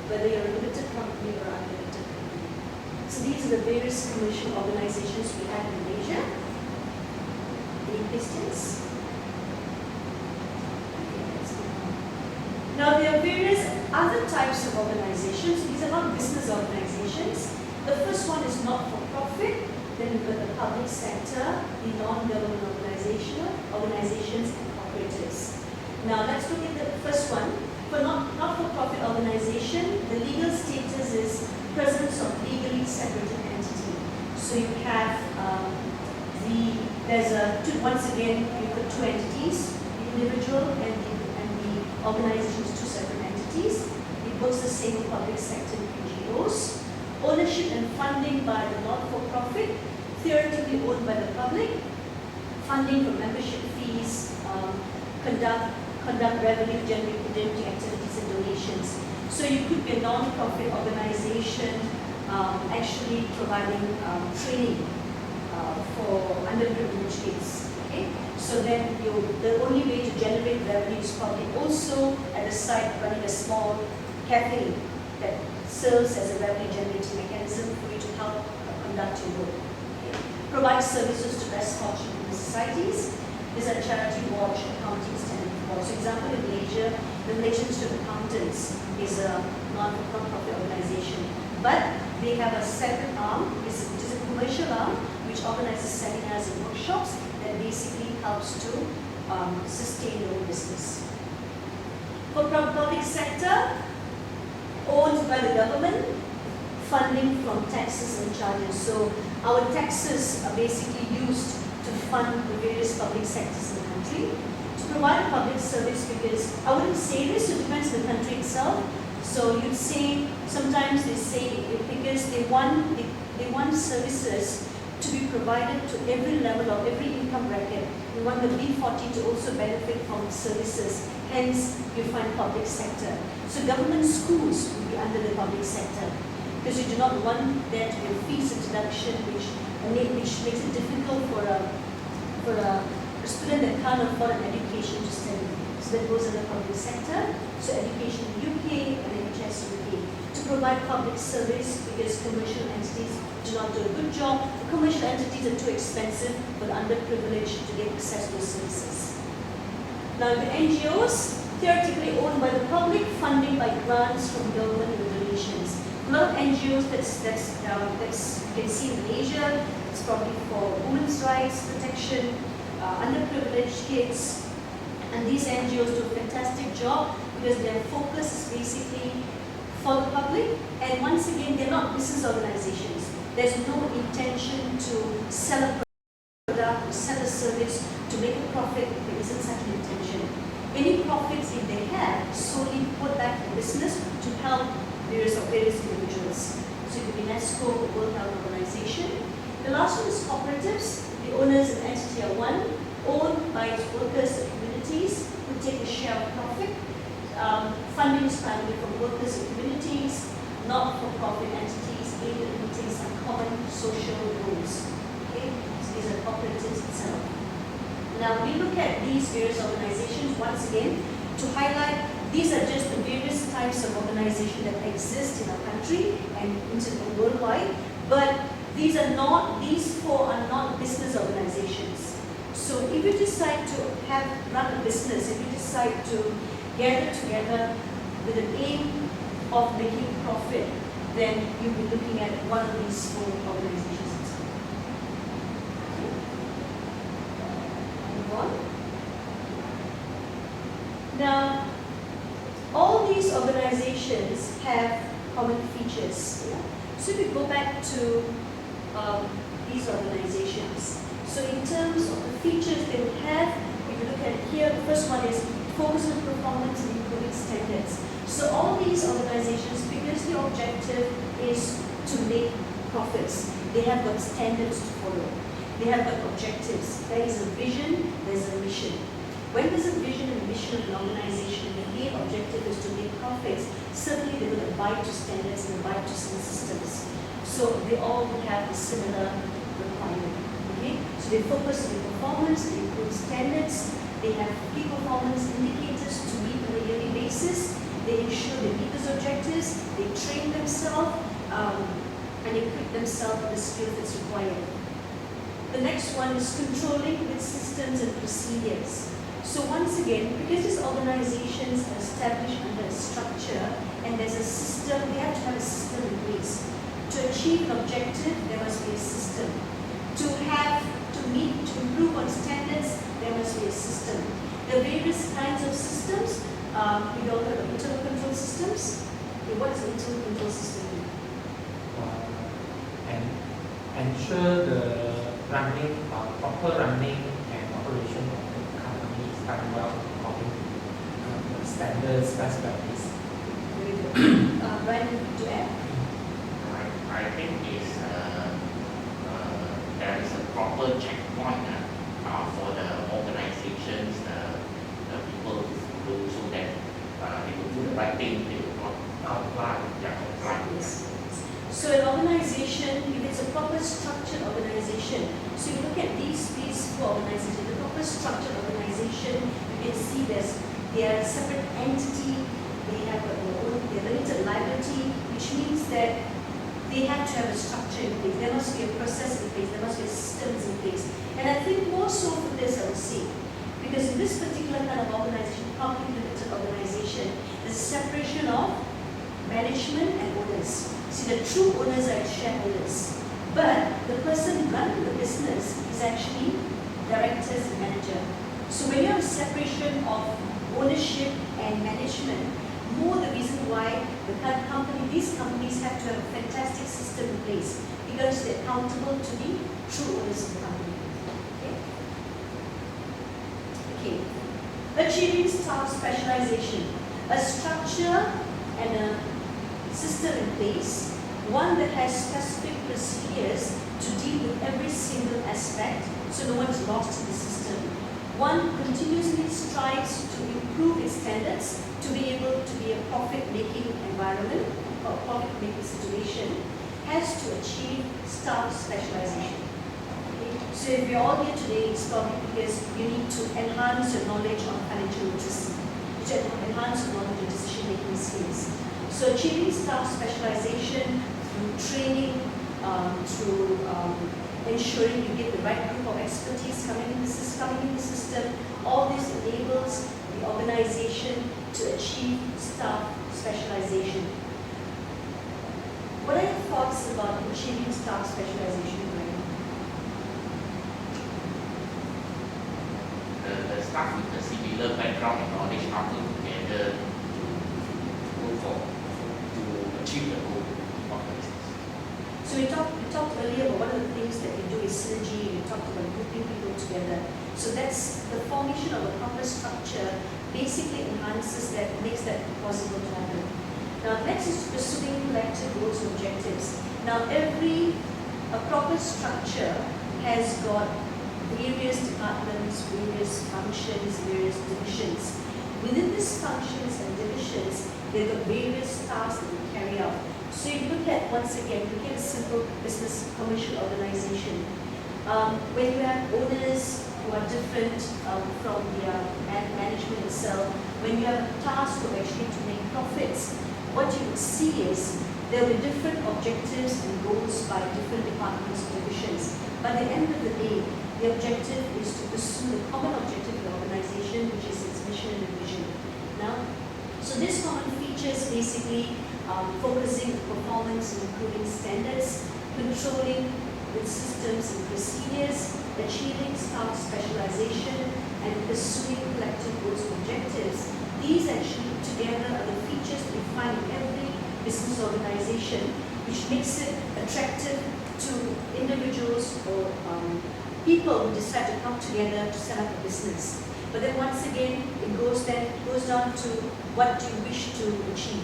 whether you're a limited company or unlimited company. So these are the various commercial organizations we have in Malaysia. Any questions? Now there are various other types of organizations. These are not business organizations. The first one is not-for-profit, then we've got the public sector, the non-government organizations and cooperatives. Now let's look at the first one. For not-for-profit organization, the legal status is presence of legally separated entity. So you have once again, you've got two entities, the individual and the organization is two separate entities. It works the same with public sector and NGOs. Ownership and funding by the not-for-profit, theoretically owned by the public. Funding for membership fees, conduct revenue generating activities and donations. So you could be a non-profit organization actually providing training for underprivileged kids. Okay? So then the only way to generate revenue is probably also at the site running a small cafe that serves as a revenue generating mechanism for you to help conduct your work. Okay? Provide services to less fortunate societies. These are charity watch, accounting standard board. So example in Malaysia, the Malaysian Institute of Accountants is a non-profit organization. But they have a separate arm, which is a commercial arm, which organizes seminars and workshops that basically helps to sustain your own business. For public sector, owned by the government, funding from taxes and charges. So our taxes are basically used to fund the various public sectors in the country. To provide a public service, because I wouldn't say this, it depends on the country itself. So you'd say, sometimes they say it because they want services to be provided to every level of every income bracket. We want the B40 to also benefit from services. Hence, you find public sector. So government schools will be under the public sector because you do not want there to be a fees introduction which makes it difficult for a student that can't afford an education to study. So that goes under public sector. So education in UK and NHS UK. To provide public service because commercial entities do not do a good job. Commercial entities are too expensive for the underprivileged to get access to services. Now the NGOs, theoretically owned by the public, funding NGOs that's you can see in Malaysia. It's probably for women's rights protection, underprivileged kids, and these NGOs do a fantastic job because their focus is basically for the public. And once again, they're not business organizations. There's no intention to sell a product, to sell a service, to make a profit. There isn't such an intention. Any profits, if they have, solely put back to business to help various individuals. So it could be UNESCO, the World Health Organization. The last one is cooperatives. The owners and entity are one, owned by its workers and communities who take a share of profit. Funding is primarily from workers and communities, not-for-profit entities aided in meeting some common social goals. Okay, so these are cooperatives itself. Now we look at these various organizations once again to highlight these are just the various types of organization that exist in our country and worldwide, but these four are not business organizations. So if you decide to run a business, if you decide to gather together with an aim of making profit, then you'll be looking at one of these four organizations. Move on. Now, all these organizations have common features. Yeah? So if we go back to these organizations, so in terms of the features they would have, if you look at it here, the first one is focus on performance and improving standards. So all these organizations, because the objective is to make profits, they have got standards to follow. They have got objectives. There is a vision, there's a mission. When there's a vision and mission of an organization, the main objective is to make profits, certainly they will abide to standards and abide to some systems. So they all would have a similar requirement. Okay? So they focus on performance, they improve standards, they have key performance indicators to meet on a yearly basis, they ensure they meet those objectives, they train themselves, and equip themselves with the skill that's required. The next one is controlling with systems and procedures. So once again, because these organizations are established under a structure and there's a system, they have to have a system in place. To achieve an objective, there must be a system. To improve on standards, there must be a system. There are various kinds of systems. We all have internal control systems. Okay, what is an internal control system? And ensure the proper running and operation of the company is done well according to the standards, best practice. Very good. Brian, to add? I think there is a proper checkpoint for the organizations, the people who do, so that they will do the right thing, they will not comply. Yes. So an organization, if it's a proper structured organization, so you look at these four organizations, the proper structured organization, you can see they are a separate entity, they have their limited liability, which means that they have to have a structure in place. There must be a process in place. There must be systems in place. And I think more so for this, I would say, because in this particular kind of organization, public limited organization, there's a separation of management and owners. See, the true owners are shareholders, but the person running the business is actually directors and manager. So when you have a separation of ownership and management, more the reason why these companies have to have a fantastic system in place, because they're accountable to the true owners of the company. Okay. Achieving staff specialization. A structure and a system in place, one that has specific procedures to deal with every single aspect, so no one's lost in the system. One continuously strives to improve its standards to be able to be a profit-making environment or profit-making situation, has to achieve staff specialization. Okay? So if you're all here today, it's probably because you need to enhance your knowledge on financial literacy, to enhance your knowledge of decision-making skills. So achieving staff specialization through training, through ensuring you get the right group of expertise coming in the system, all this enables the organization to achieve staff specialization. What I achieving staff specialization, right? The staff with a similar background and knowledge are put together to go for to achieve the goal of the business. So we talked earlier about one of the things that we do is synergy. We talked about grouping people together. So that's the formation of a proper structure basically enhances that, makes that possible to happen. Now next is pursuing collective goals and objectives. Now a proper structure has got various departments, various functions, various divisions. Within these functions and divisions, there are various tasks that we carry out. So you look at, once again, look at a simple business commercial organization. When you have owners who are different from their management itself, when you have a task of actually to make profits, what you would see is there will be different objectives and goals by different departments and divisions. By the end of the day, the objective is to pursue the common objective of the organization, which is its mission and vision. Now, so this common features basically focusing on performance, including standards, controlling with systems and procedures, achieving staff specialization, and pursuing collective goals and objectives. These actually together are the features we find in every business organization, which makes it attractive to individuals or people who decide to come together to set up a business. But then once again, it goes down to what do you wish to achieve.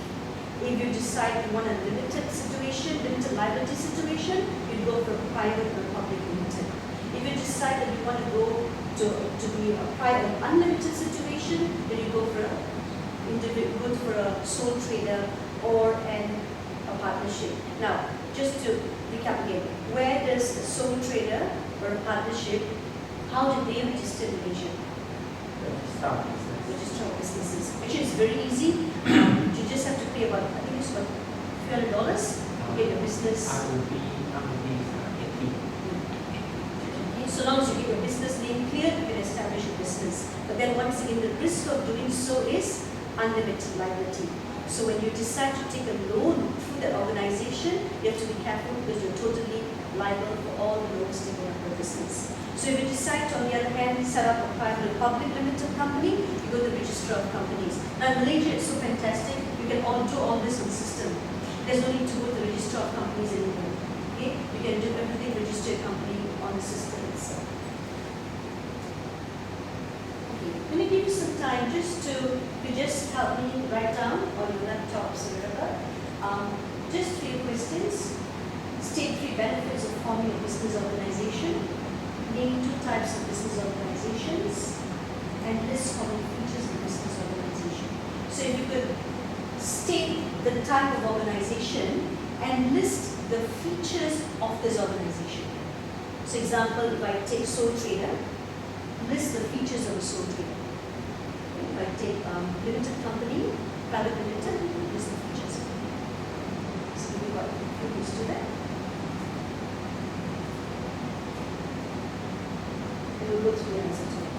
If you decide you want a limited situation, limited liability situation, you go for a private or public limited. If you decide that you want to go to be a private unlimited situation, then you go for a sole trader or a partnership. Now, just to recap again, where does a sole trader or a partnership, how do they register in Malaysia? Start business. Register of businesses. Actually, it's very easy. You just have to pay about, I think it's about $300 to get your business. ROB is 80. Okay, so long as you get your business name clear, you can establish a business. But then once again, the risk of doing so is unlimited liability. So when you decide to take a loan through that organization, you have to be careful because you're totally liable for all the loans taken up by business. So if you decide to, on the other hand, set up a private or public limited company, you go to the register of companies. Now in Malaysia, it's so fantastic. You can all do all this on the system. There's no need to go to the register of companies anymore. Okay? You can do everything, register your company on the system itself. Okay. Let me give you some time just to just help me write down on your laptops or whatever. Just 3 questions. State 3 benefits of forming a business organization. Name 2 types of business organizations. And list common features of business organization. So if you could state the type of organization and list the features of this organization. So example, if I take sole trader, list the features of a sole trader. If I take limited company, private limited, list the features. So we've got focus to that. And we'll go through the answer to it.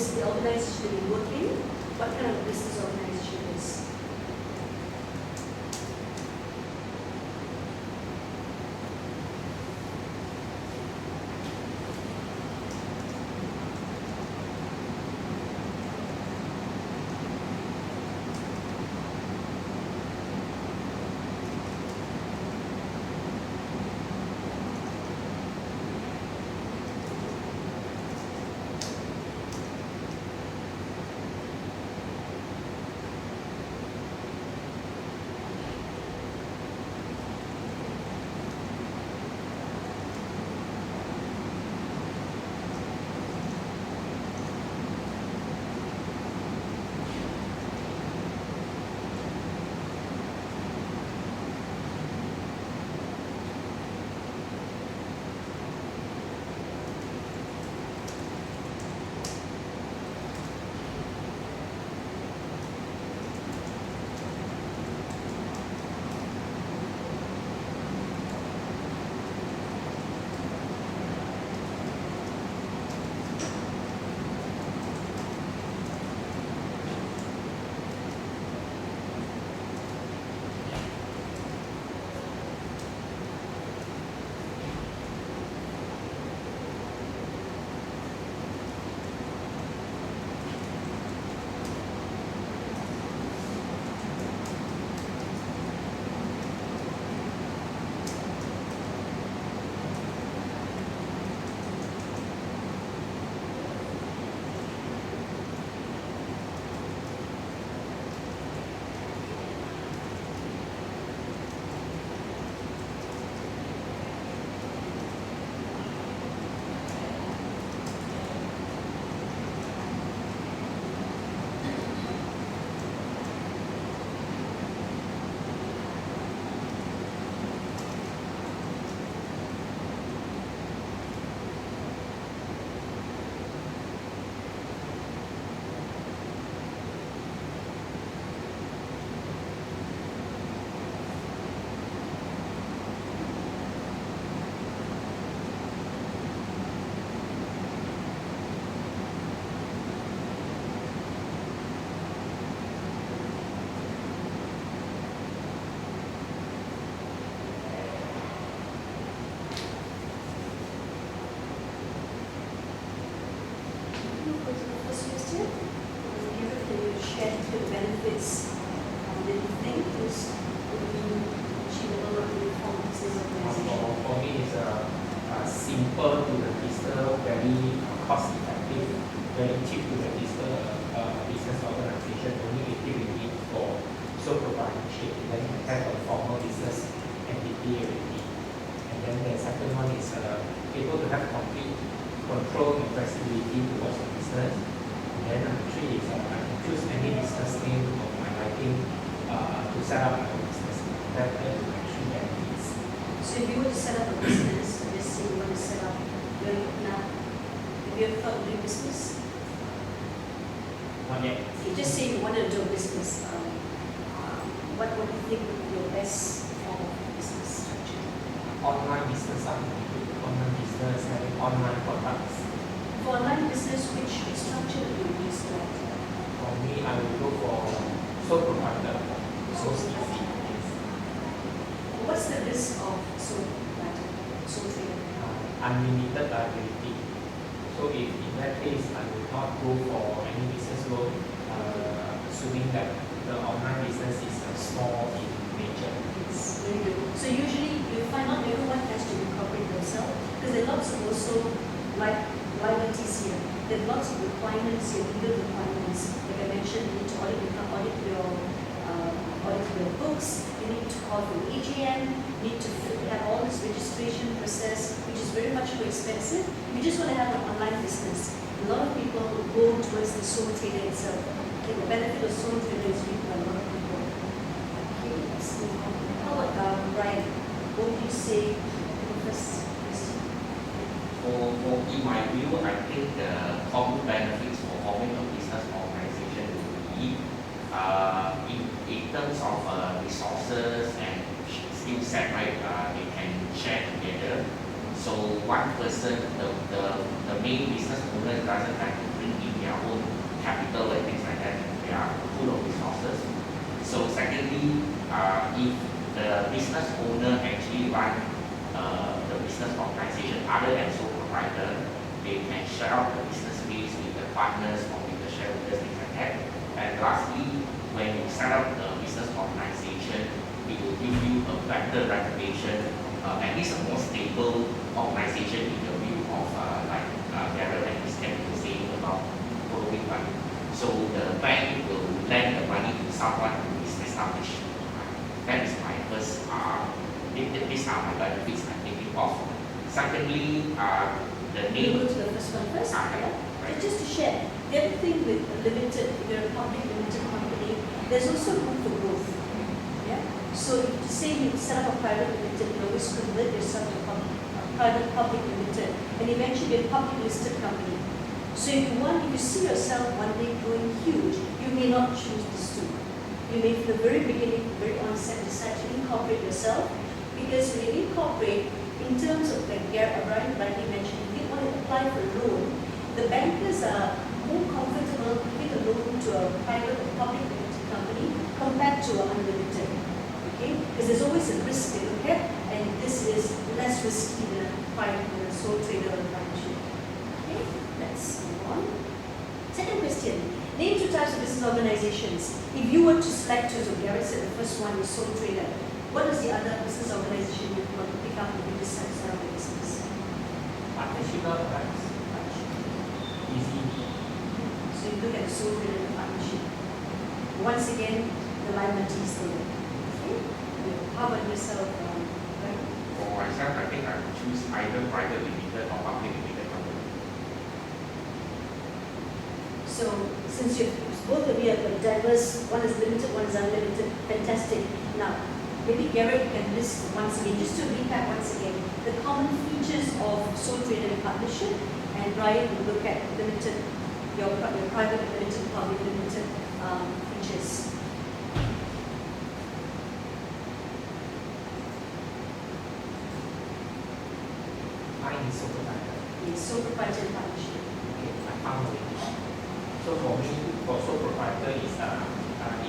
the organization that you work in, what kind of business organization it is. Benefits that you think is would be achievable in the form of this organization? For me, it's simple to register, very cost effective, very cheap to register business organization, only 80 ringgit for sole proprietorship. Then you have a formal business entity already. And then the second one is able to have complete control and flexibility towards the business. And then number three is I can choose any business name of my liking to set up my own business. That are my three benefits. So if you were to set up a business, let's say you want to set up now, have you ever thought of doing business? Not yet. You just say you wanted to do a business. What do you think would be your best form of business structure? Online business, online business, having online products. For online business, which structure do you use to that? For me, I will go for sole proprietor. So easy. Yes. What's the risk of sole proprietor, sole trader? Unlimited liability. So if in that case, I will not go for any business loan, assuming that the online business is small in nature. It's very good. So usually you find not everyone has to incorporate themselves because there are lots of also liabilities here. There are lots of requirements here, legal requirements. Like I mentioned, you need to audit your books, you need to call for the AGM, you need to have all this registration process, which is very much more expensive. You just want to have an online business. A lot of people go towards the sole trader itself. Okay, the benefit of sole trader is really for a lot of people. Okay, let's move on. How about Brian? What do you say for the first question? In my view, I think the common benefits for forming a business organization would be in terms of resources and skill set, right? They can share together. So one person, the main business owner doesn't have to bring in their their own capital and things like that. They are full of resources. So secondly, if the business owner actually run the business organization other than sole proprietor, they can share out the business fees with the partners or with the shareholders, things like that. And lastly, when you set up the business organization, it will give you a better reputation, at least a more stable organization in the view of Garrett and his capital saying about borrowing money. So the bank will lend the money to someone who is established. That is my first, these are my benefits I'm thinking of. Secondly, the We'll name. go to the first one first. Right. So just to share, the other thing with a limited, if you're a public limited company, there's also room for growth. Yeah. So if you say you set up a private limited, you always convert yourself to a private public limited, and eventually be a public listed company. So if you see yourself one day growing huge, you may not choose this too. You may from the very beginning, the very onset, decide to incorporate yourself, because when you incorporate, in terms of like Brian rightly mentioned, if you want to apply for a loan, the bankers are more comfortable giving a loan to a private or public limited company compared to an unlimited. Okay? Because there's always a risk they look at, and this is less risky than a sole trader or partnership. Okay? Let's move on. Second question. Name two types of business organizations. If you were to select two, so Garrett said the first one is sole trader. What is the other business organization you want to pick up if you decide to start a business? Partnership rights. Easy. So you look at the sole trader and partnership. Once again, the liability is there. Okay? How about yourself, right? For myself, I think I would choose either private limited or public limited company. So since both of you are diverse, one is limited, one is unlimited, fantastic. Now, maybe Garrett can list once again, just to recap once again, the common features of sole trader and partnership, and Brian will look at limited, your private limited, public limited features. Mine is sole proprietor. Yes, sole proprietor and partnership. Okay, I found it. So for me, for sole proprietor is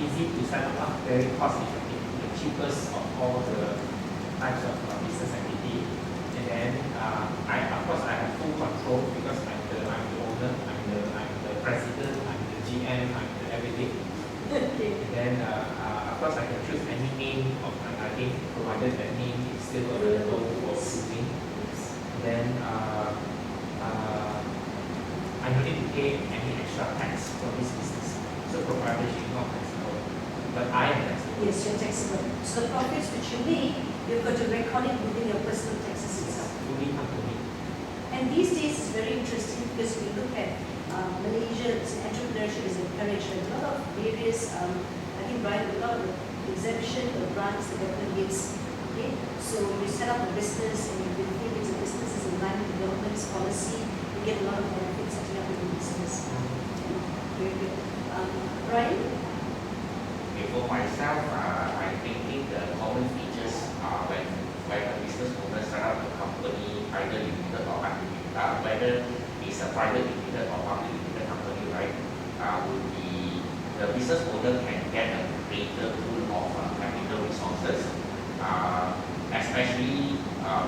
easy to set up, very cost effective, the cheapest of all the types of business activity. And then of course I have full control because I'm the owner, I'm the president, I'm the GM, I'm the everything. Okay. And then of course I can choose any name of my name, provided that name is still available for using. Then I don't need to pay any extra tax for this business. So proprietorship is not taxable, but I am taxable. Yes, you're taxable. So the profits which you make, you've got to record it within your personal taxes itself. Fully up to me. And these days it's very interesting because we look at Malaysia, entrepreneurship is encouraged. There's a lot of various, I think Brian, a lot of exemption or grants the government gives. Okay, so you set up a business and you think it's a business is in line with the government's policy, you get a lot of benefits setting up a new business. Okay. Very good. Brian? Okay, for myself, I'm thinking the common features are when a business owner set up a company, either limited or unlimited, whether it's a private limited or public limited company, right, would be the business owner can get a greater pool of capital resources, especially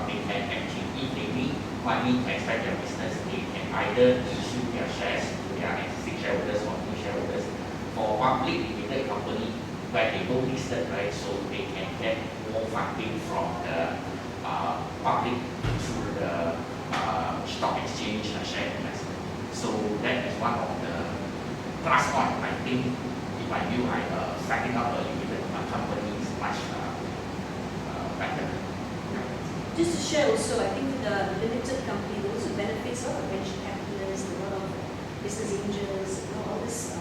they can actually, if they need money to expand their business, they can either issue their shares to their existing shareholders or new shareholders. For public limited company, where they go listed, right, so they can get more funding from the public through the stock exchange share investment. So that is one of the plus point. I think, in my view, setting up a limited company is much better. Just to share also, I think the limited company also benefits a lot of venture capitalists, a lot of business angels, all this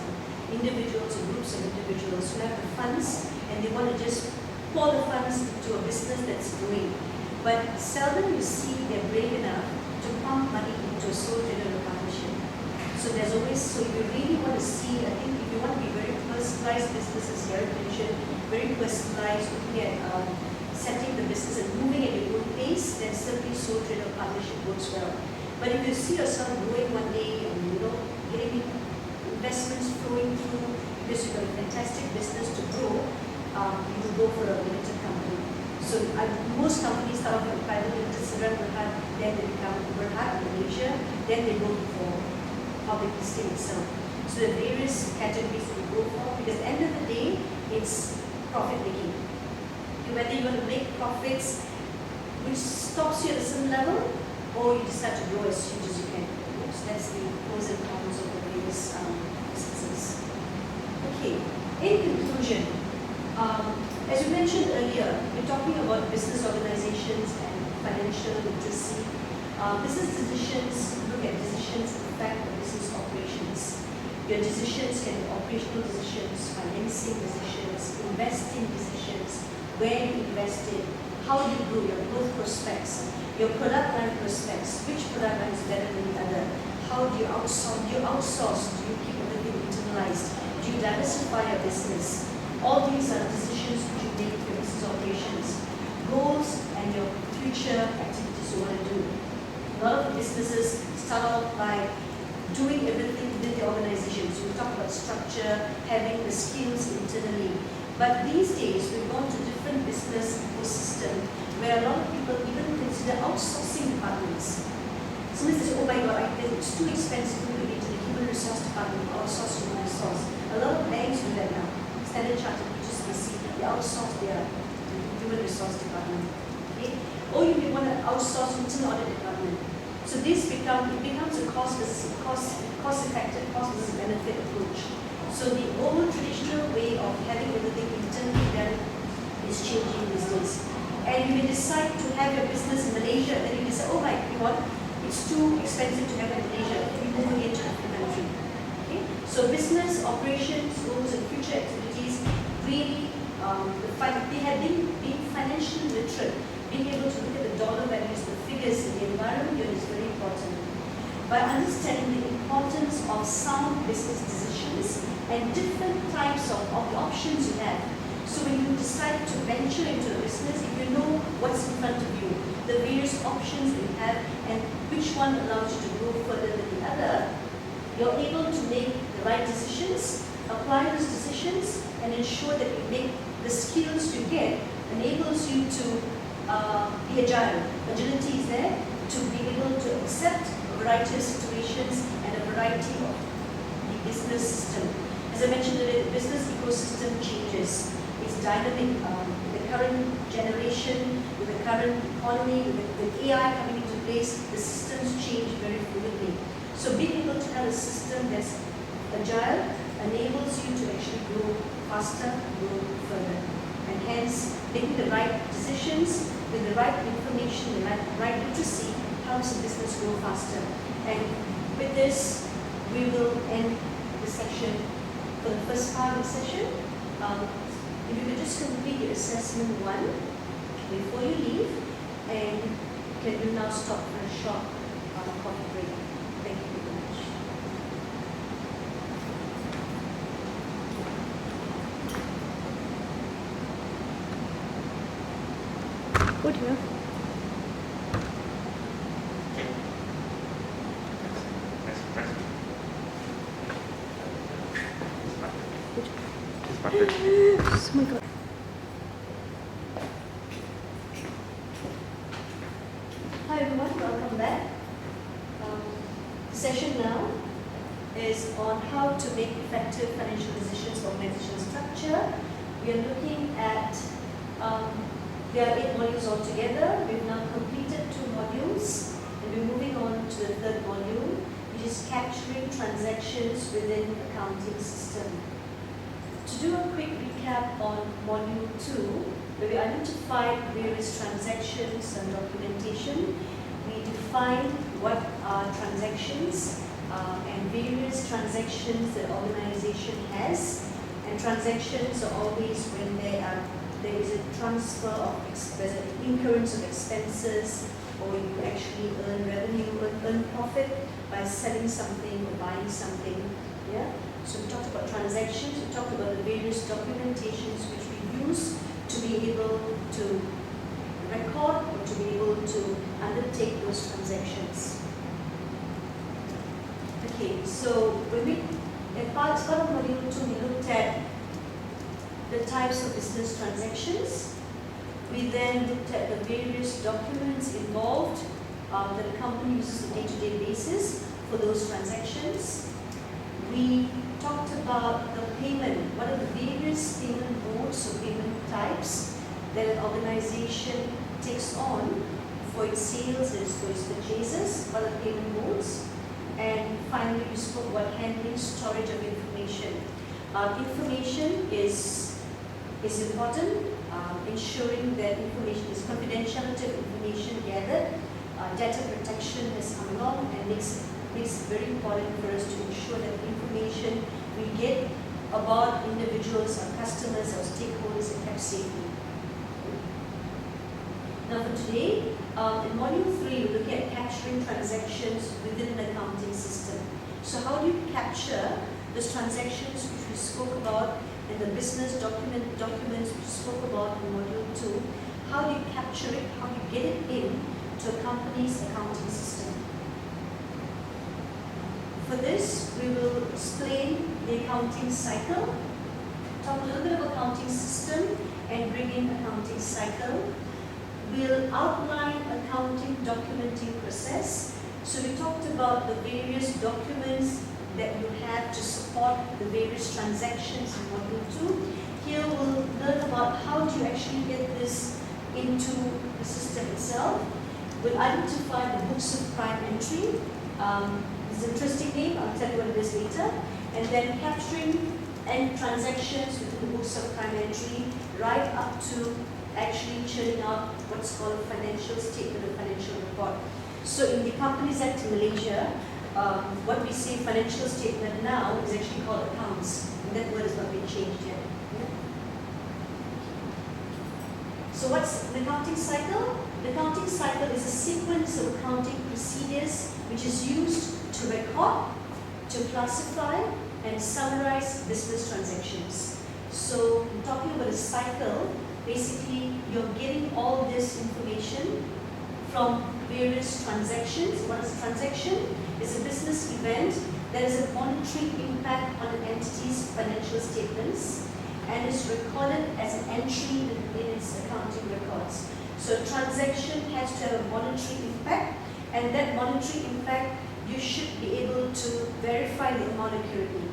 individuals or groups of individuals who have the funds and they want to just pour the funds into a business that's growing. But seldom you see they're brave enough to pump money into a sole trader partnership. So there's always, so if you really want to see, I think if you want to be very personalized businesses, Garrett mentioned, very personalized, looking at setting the business and moving at your own pace, then certainly sole trader partnership works well. But if you see yourself growing one day and getting investments flowing through, because you've got a fantastic business to grow, you will go for a limited company. So most companies start off with a private limited, then they become Berhad in Malaysia, then they go for public listing itself. So there are various categories we go for, because at the end of the day, it's profit making. Whether you want to make profits which stops you at a certain level, or you decide to grow as huge as you can. So that's the pros and cons of the various businesses. Okay, in conclusion, as we mentioned earlier, we're talking about business organizations and financial literacy. Business decisions look at decisions in fact of business operations. Your decisions can be operational decisions, financing decisions, investing decisions, where you invest in, how you grow, your growth prospects, your product line prospects, which product line is better than the other, how do you outsource, do you keep everything internalized, do you diversify your business? All these are decisions which you make for your business operations, goals and your future activities you want to do. A lot of businesses start off by doing everything within the organization. So we talk about structure, having the skills internally. But these days, we've gone to different business ecosystem where a lot of people even consider outsourcing departments. Somebody says, oh my God, it's too expensive to go into the human resource department, outsource human resource. A lot of banks do that now. Standard Chartered, HSBC, they outsource their human resource department. Okay? Or you may want to outsource internal audit department. So this becomes a cost-effective, cost versus benefit approach. So the old traditional way of having everything internally done is changing these days. And you may decide to have your business in Malaysia, then you decide, oh my God, it's too expensive to have it in Malaysia. You move again to another country. Okay? So business operations, goals, and future activities really, they have been financially literate. Being able to look at the dollar values, the figures in the environment here is very important. By understanding the importance of sound business decisions and different types of options you have. So when you decide to venture into a business, if you know what's in front of you, the various options you have, and which one allows you to grow further than the other, you're able to make the right decisions, apply those decisions, and ensure that you make the skills you get enables you to be agile. Agility is there to be able to accept a variety of situations and a variety of the business system. As I mentioned earlier, the business ecosystem changes. It's dynamic. With the current generation, with the current economy, with AI coming into place, the systems change very fluidly. So being able to have a system that's agile enables you to actually grow faster, grow further. And hence, making the right decisions with the right information, the right literacy helps the business grow faster. And with this, we will end the section for the first part of the session. If you could just complete your assessment 1 before you leave, and can you now stop for a short coffee break? Thank you very much. Good, yeah. Oh my God. Hi everyone, welcome back. The session now is on how to make effective financial decisions for organizational structure. We are looking at, there are 8 modules altogether. We've now completed 2 modules and we're moving on to the 3rd module, which is capturing transactions within accounting system. To do a quick recap on Module 2, where we identified various transactions and documentation, we defined what are transactions and various transactions that organization has. And transactions are always when there is a transfer of, there's an incurrence of expenses, or you actually earn revenue, earn profit by selling something or buying something. Yeah. So we talked about transactions, we talked about the various documentations which we use to be able to record or to be able to undertake those transactions. Okay, so when we As part of module 2, we looked at the types of business transactions. We then looked at the various documents involved that a company uses on a day-to-day basis for those transactions. We talked about the payment. What are the various payment modes or payment types that an organization takes on for its sales and for its purchases? What are the payment modes? And finally, we spoke about handling storage of information. Information is important, ensuring that information is confidentiality of information gathered. Data protection has come along and makes it very important for us to ensure that the information we get about individuals, our customers, our stakeholders are kept safely. Now for today, in module 3, we look at capturing transactions within an accounting system. So how do you capture those transactions which we spoke about in the business documents which we spoke about in module 2? How do you capture it? How do you get it in to a company's accounting system? For this, we will explain the accounting cycle, talk a little bit about accounting system and bring in accounting cycle. We'll outline accounting documenting process. So we talked about the various documents that you have to support the various transactions in module 2. Here we'll learn about how to actually get this into the system itself. We'll identify the books of prime entry. It's an interesting name, I'll tell you what it is later. And then capturing and transactions within the books of prime entry right up to actually churning out what's called a financial statement or financial report. So in the Companies Act in Malaysia, what we say financial statement now is actually called accounts. And that word has not been changed yet. So what's the accounting cycle? The accounting cycle is a sequence of accounting procedures which is used to record, to classify, and summarize business transactions. So talking about a cycle, basically you're getting all this information from various transactions. What is a transaction? It's a business event that has a monetary impact on an entity's financial statements and is recorded as an entry in its accounting records. So a transaction has to have a monetary impact, and that monetary impact you should be able to verify the amount accurately.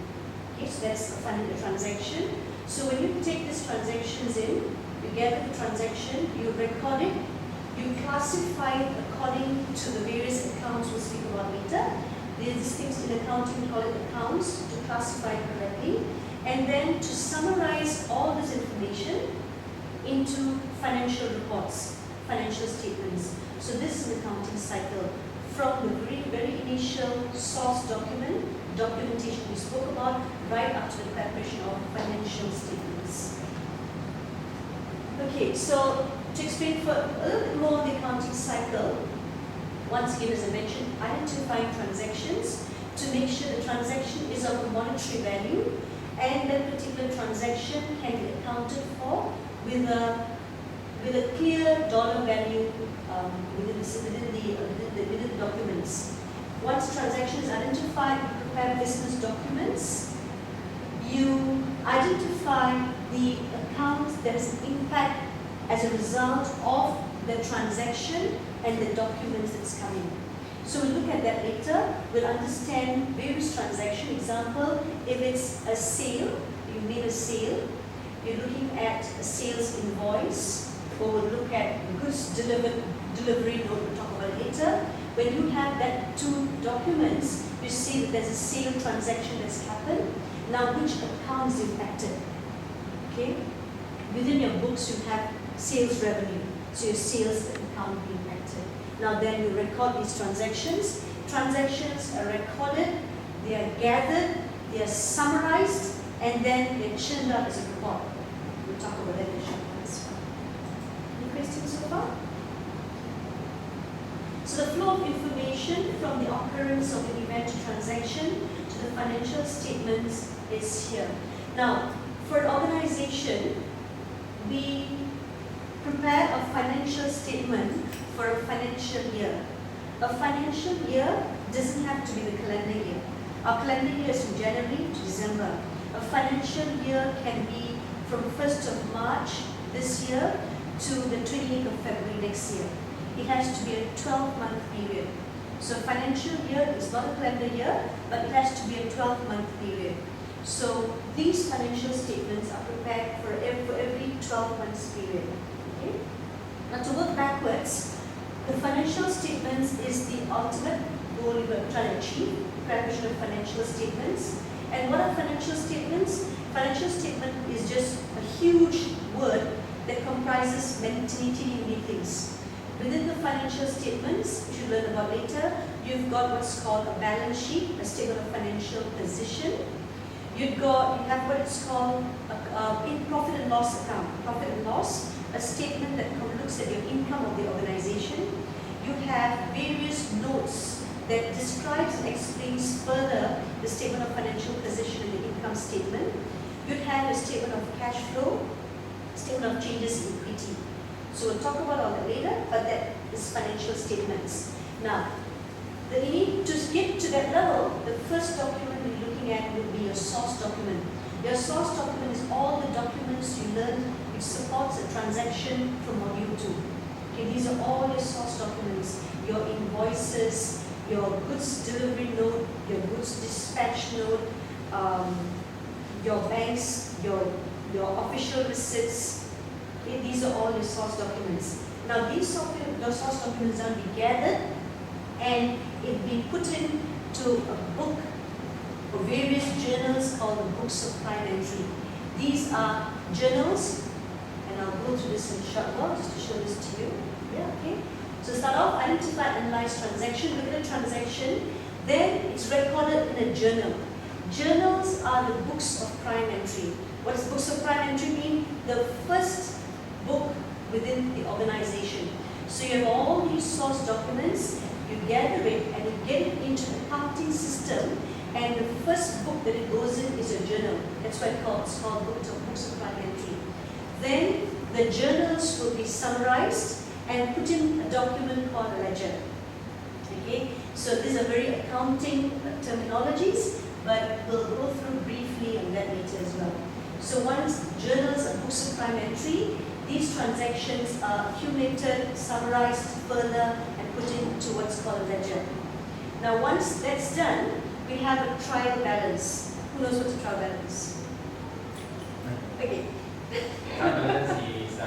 Okay, so that's funding the transaction. So when you take these transactions in, you gather the transaction, you record it, you classify it according to the various accounts we'll speak about later. These things in accounting we call it accounts, to classify it correctly, and then to summarize all this information into financial reports, financial statements. So this is an accounting cycle from the very initial source documentation we spoke about, right up to the preparation of financial statements. Okay, so to explain for a little bit more the accounting cycle, once again, as I mentioned, identifying transactions to make sure the transaction is of a monetary value and that particular transaction can be accounted for with a clear dollar value within the documents. Once the transaction is identified, you prepare business documents. You identify the account that has an impact as a result of the transaction and the documents that's coming. So we'll look at that later. We'll understand various transactions. Example, if it's a sale, you made a sale, you're looking at a sales invoice, or we'll look at goods delivery note, we'll talk about it later. When you have that two documents, you see that there's a sale transaction that's happened. Now, which account is impacted? Okay? Within your books, you have sales revenue. So your sales account will be impacted. Now then you record these transactions. Transactions are recorded, they are gathered, they are summarized, and then they're churned out as a report. We'll talk about that in a short while as well. Any questions so far? So the flow of information from the occurrence of an event transaction to the financial statements is here. Now, for an organization, we prepare a financial statement for a financial year. A financial year doesn't have to be the calendar year. Our calendar year is from January to December. A financial year can be from 1st of March this year to the 28th of February next year. It has to be a 12-month period. So financial year is not a calendar year, but it has to be a 12-month period. So these financial statements are prepared for every 12 months period. Okay? Now to work backwards, the financial statements is the ultimate goal you are trying to achieve, preparation of financial statements. And what are financial statements? Financial statement is just a huge word that comprises many teeny things. Within the financial statements, which you'll learn about later, you've got what's called a balance sheet, a statement of financial position. You have what is called a profit and loss account. Profit and loss, a statement that looks at your income of the organization. You have various notes that describes and explains further the statement of financial position in the income statement. You'd have a statement of cash flow, statement of changes in equity. So we'll talk about all that later, but that is financial statements. Now, you need to get to that level. The first document we're looking at will be your source document. Your source document is all the documents you learned which supports a transaction from module 2. Okay, these are all your source documents, your invoices, your goods delivery note, your goods dispatch note, your banks, your official receipts. Okay, these are all your source documents. Now these source documents are be gathered and it be put into a book or various journals called the books of prime entry. These are journals, and I'll go through this in short while just to show this to you. Yeah, okay. So start off, identify, analyze transaction, look at a transaction, then it's recorded in a journal. Journals are the books of prime entry. What does books of prime entry mean? The first book within the organization. So you have all these source documents, you gather it and you get it into the accounting system, and the first book that it goes in is a journal. That's why it's called books of prime entry. Then the journals will be summarized and put in a document called a ledger. Okay, so these are very accounting terminologies, but we'll go through briefly on that later as well. So once journals are books of prime entry, these transactions are accumulated, summarized further, and put into what's called a ledger. Now once that's done, we have a trial balance. Who knows what's a trial balance? Okay. Trial balance is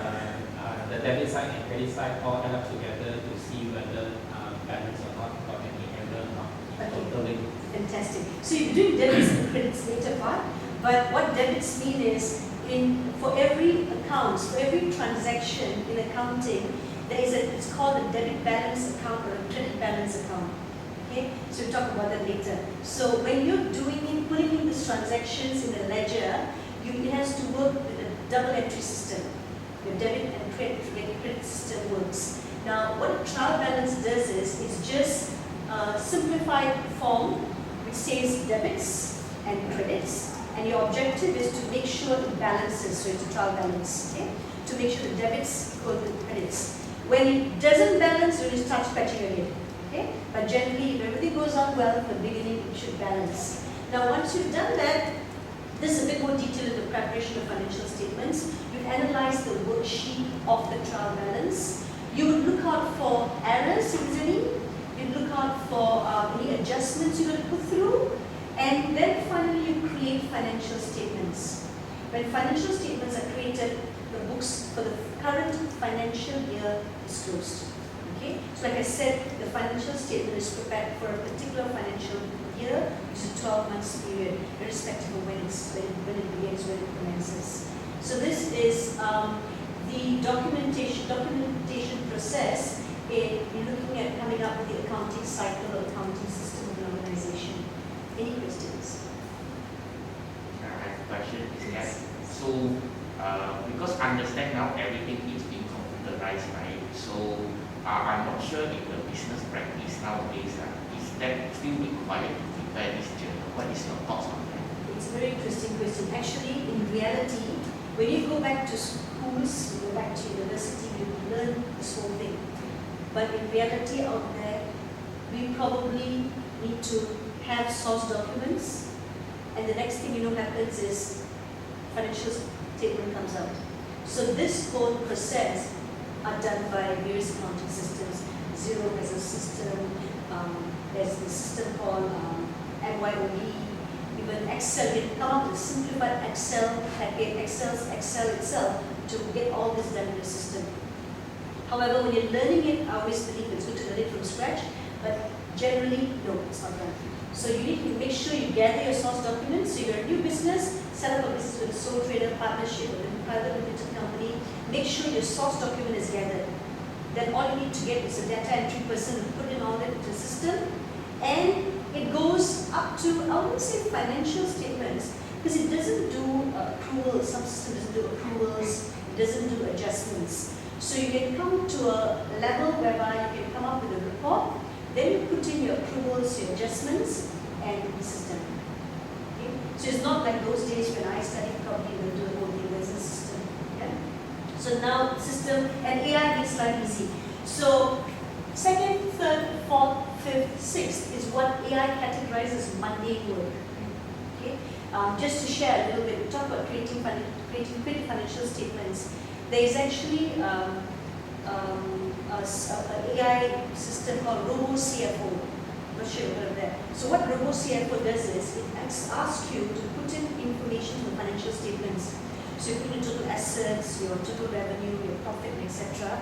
the debit side and credit side all add up together to see whether balance or not, got any error or not. Okay. Totally. Fantastic. So you're doing debits and credits later part, but what debits mean is for every account, for every transaction in accounting, there is it's called a debit balance account or a credit balance account. Okay, so we'll talk about that later. So when you're putting in these transactions in the ledger, it has to work with a double entry system. Your debit and credit system works. Now, what a trial balance does is it's just a simplified form which says debits and credits, and your objective is to make sure it balances, so it's a trial balance, okay? To make sure the debits equal to the credits. When it doesn't balance, you start scratching your head, okay? But generally, if everything goes on well from the beginning, it should balance. Now, once you've done that, this is a bit more detailed in the preparation of financial statements. You analyze the worksheet of the trial balance. You would look out for errors, if there's any. You'd look out for any adjustments you're going to put through. And then finally, you create financial statements. When financial statements are created, the books for the current financial year is closed. Okay? So like I said, the financial statement is prepared for a particular financial year, which is a 12 months period, irrespective of when it begins, when it commences. So this is the documentation process in looking at coming up with the accounting cycle or accounting system of an organization. Any questions? I have a question. Yes. So, because I understand now everything is being computerized, right? So, I'm not sure in the business practice nowadays, is that still required to prepare this journal? What is your thoughts on that? It's a very interesting question. Actually, in reality, when you go back to schools, you go back to university, you learn this whole thing. But in reality out there, we probably need to have source documents, and the next thing you know happens is financial statement comes out. So this whole process are done by various accounting systems. Xero has a system, there's the system called MYOB, even Excel. We come up with a simplified Excel package, Excel itself to get all this done in the system. However, when you're learning it, I always believe it's good to learn it from scratch, but generally, no, it's not done. So you need to make sure you gather your source documents. So you're a new business, set up a business with a sole trader partnership or a private limited company. Make sure your source document is gathered. Then all you need to get is a data entry person to put in all that into the system. And it goes up to, I wouldn't say financial statements, because it doesn't do accruals. Some systems doesn't do accruals, it doesn't do adjustments. So you can come to a level whereby you can come up with a report. Then you put in your accruals, your adjustments, and the system. Okay? So it's not like those days when I studied properly and do the whole thing. There's a system. Yeah? So now system and AI makes life easy. So second, third, fourth, fifth, sixth is what AI categorizes as mundane work. Okay? Just to share a little bit, we talk about creating financial statements. There is actually an AI system called RoboCFO. I'm not sure you've heard of that. So what RoboCFO does is it asks you to put in information from financial statements. So you put in total assets, your total revenue, your profit, etc.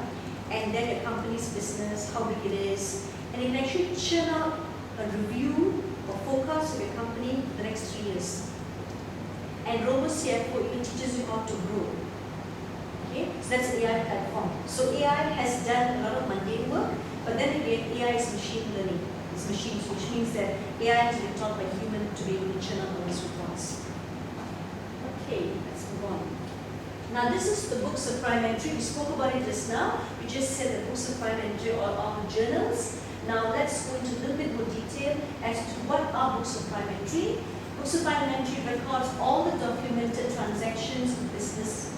And then your company's business, how big it is. And it can actually churn out a review or forecast of your company for the next 3 years. And RoboCFO even teaches you how to grow. Okay? So that's the AI platform. So AI has done a lot of mundane work, but then again, AI is machine learning. It's machines, which means that AI has been taught by human to be able to churn out all these reports. Okay, let's move on. Now this is the books of prime entry. We spoke about it just now. We just said the books of prime entry are all journals. Now let's go into a little bit more detail as to what are books of prime entry. Books of prime entry records all the documented transactions in business,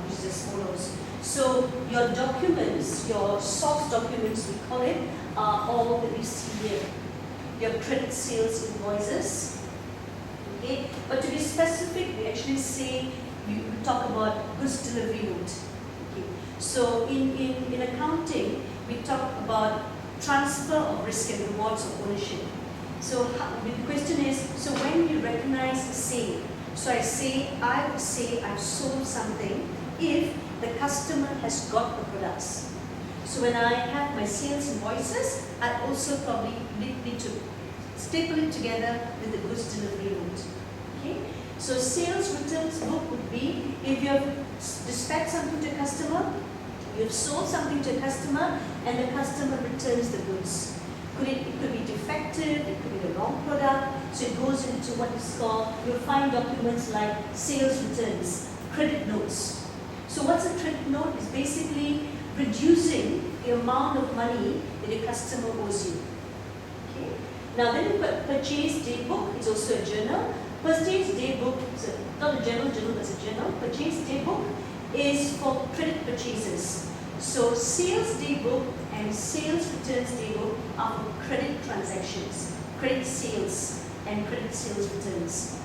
which is as follows. So your documents, your source documents we call it, are all that we see here. Your credit sales invoices. Okay? But to be specific, we actually say we talk about goods delivery note. Okay. So in accounting, we talk about transfer of risk and rewards of ownership. So the question is, so when you recognize a sale, so I would say I've sold something if the customer has got the products. So when I have my sales invoices, I also probably need to staple it together with the goods delivery note. Okay? So sales returns book would be if you have dispatched something to a customer, you've sold something to a customer, and the customer returns the goods. It could be defective, it could be the wrong product, so it goes into what is called, you'll find documents like sales returns, credit notes. So what's a credit note? Is basically reducing the amount of money that your customer owes you. Okay? Now then you've got purchase date book, it's also a journal. Purchase date book, so not a journal, but it's a journal. Purchase date book is for credit purchases. So sales day book and sales returns day book are for credit transactions, credit sales and credit sales returns.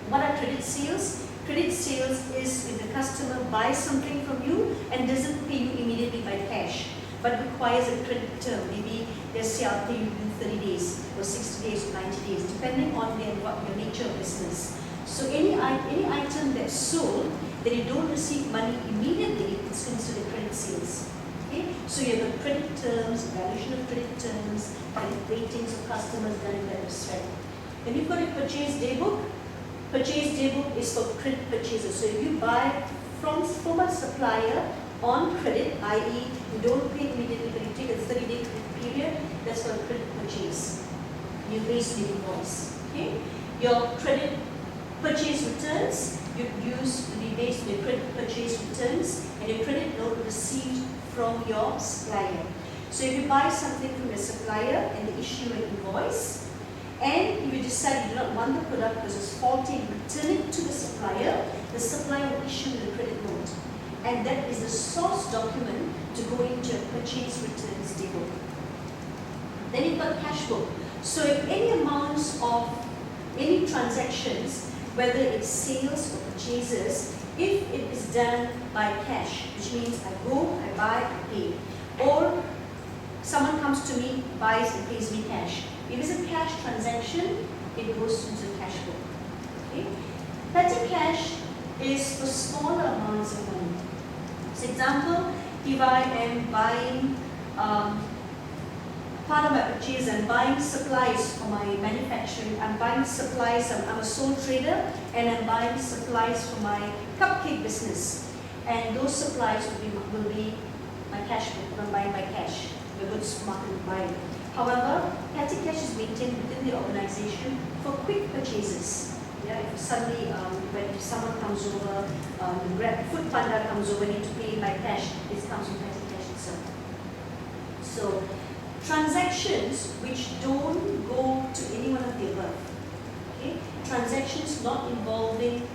What are credit sales? Credit sales is if the customer buys something from you and doesn't pay you immediately by cash, but requires a credit term. Maybe they say I'll pay you in 30 days or 60 days or 90 days, depending on your nature of business. So any item that's sold that you don't receive money immediately, it's considered credit sales. Okay? So you have the credit terms, valuation of credit terms, credit ratings of customers done in that respect. Then you've got a purchase day book. Purchase day book is for credit purchases. So if you buy from a supplier on credit, i.e. you don't pay immediately, but you take a 30-day credit period, that's called a credit purchase. You raise the invoice. Okay? Your credit purchase returns, you use to be based on your credit purchase returns and your credit note received from your supplier. So if you buy something from a supplier and they issue an invoice, and you decide you do not want the product because it's faulty, return it to the supplier will issue the credit note. And that is the source document to go into your purchase returns table. Then you've got cash book. So if any amounts of any transactions, whether it's sales or purchases, if it is done by cash, which means I go, I buy, I pay, or someone comes to me, buys and pays me cash. If it's a cash transaction, it goes into the cash book. Okay? Petty cash is for smaller amounts of money. So example, if I am buying part of my purchase, I'm buying supplies for my manufacturing, I'm buying supplies, I'm a sole trader, and I'm buying supplies for my cupcake business. And those supplies will be my cash book, I'm buying by cash. We go to supermarket and buy it. However, petty cash is maintained within the organization for quick purchases. Yeah, if suddenly, when someone comes over, Food Panda comes over, need to pay by cash, it comes with petty cash itself. So, transactions which don't go to any one of the above. Okay? Transactions not involving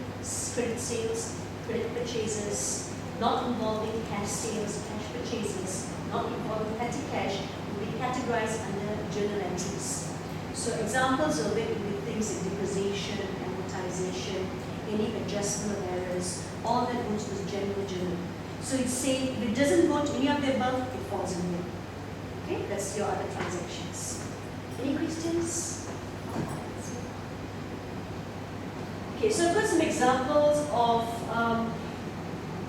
credit sales, credit purchases, not involving cash sales, cash purchases, not involving petty cash, will be categorized under journal entries. So examples of it will be things like depreciation, amortization, any adjustment of errors, all that goes to the general journal. So it's saying if it doesn't go to any of the above, it falls in here. Okay, that's your other transactions. Any questions? Okay, so I've got some examples of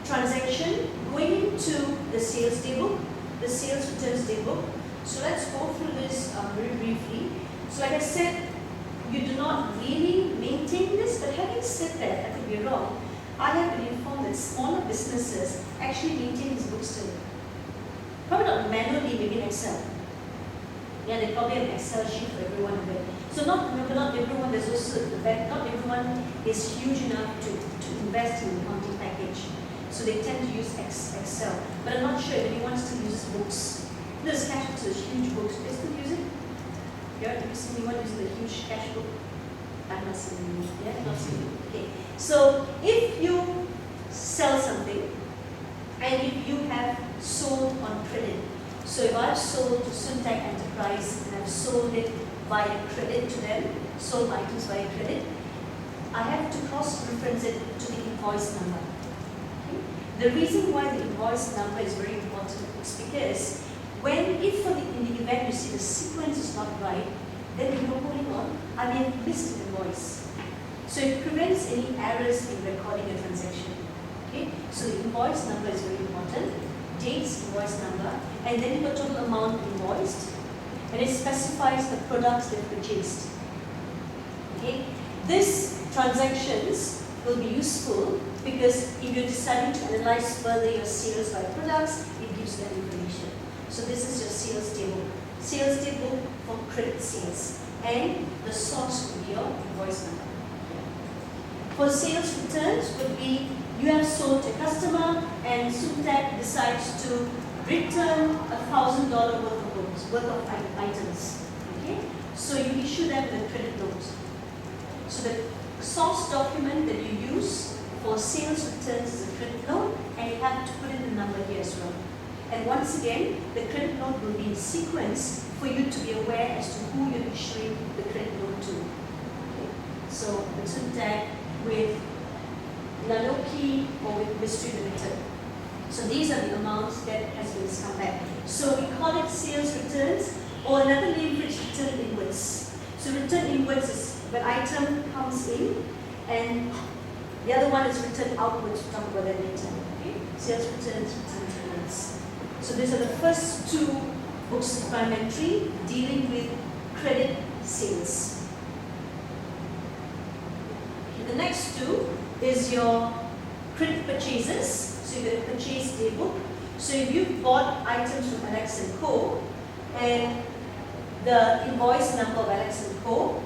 transaction going into the sales day book, the sales returns day book. So let's go through this very briefly. So like I said, you do not really maintain this, but having said that, I could be wrong, I have been informed that smaller businesses actually maintain this book still. Probably not manually, maybe in Excel. Yeah, they probably have an Excel sheet for everyone of it. So not everyone, there's also the fact not everyone is huge enough to invest in the accounting package. So they tend to use Excel. But I'm not sure if anyone still uses books. There's cash books, there's huge books. Do they still use it? Yeah, have you seen anyone using the huge cash book? I'm not seeing it. Yeah, not seeing it. Okay. So if you sell something and if you have sold on credit, so if I've sold to Suntec Enterprise and I've sold it via credit to them, sold my items via credit, I have to cross-reference it to the invoice number. Okay? The reason why the invoice number is very important is because if in the event you see the sequence is not right, then you know, holding on, I may have missed an invoice. So it prevents any errors in recording a transaction. Okay? So the invoice number is very important. Dates, invoice number, and then the total amount invoiced, and it specifies the products they've purchased. Okay? These transactions will be useful because if you're deciding to analyze further your sales by products, it gives that information. So this is your sales table. Sales table for credit sales, and the source would be your invoice number. For sales returns would be you have sold to a customer and Suntec decides to return $1,000 worth of items. Okay? So you issue them the credit note. So the source document that you use for sales returns is a credit note, and you have to put in the number here as well. And once again, the credit note will be in sequence for you to be aware as to who you're issuing the credit note to. Okay? So the Suntec with Nanoki or with Mystery Limited. So these are the amounts that has been come back. So we call it sales returns, or another name for it is return inwards. So return inwards is when item comes in, and the other one is return outwards. We'll talk about that later. Okay? Sales returns, return inwards. So these are the first two books supplementary dealing with credit sales. Okay, the next two is your credit purchases. So you get a purchase day book. So if you bought items from Alex & Co. and the invoice number of Alex & Co.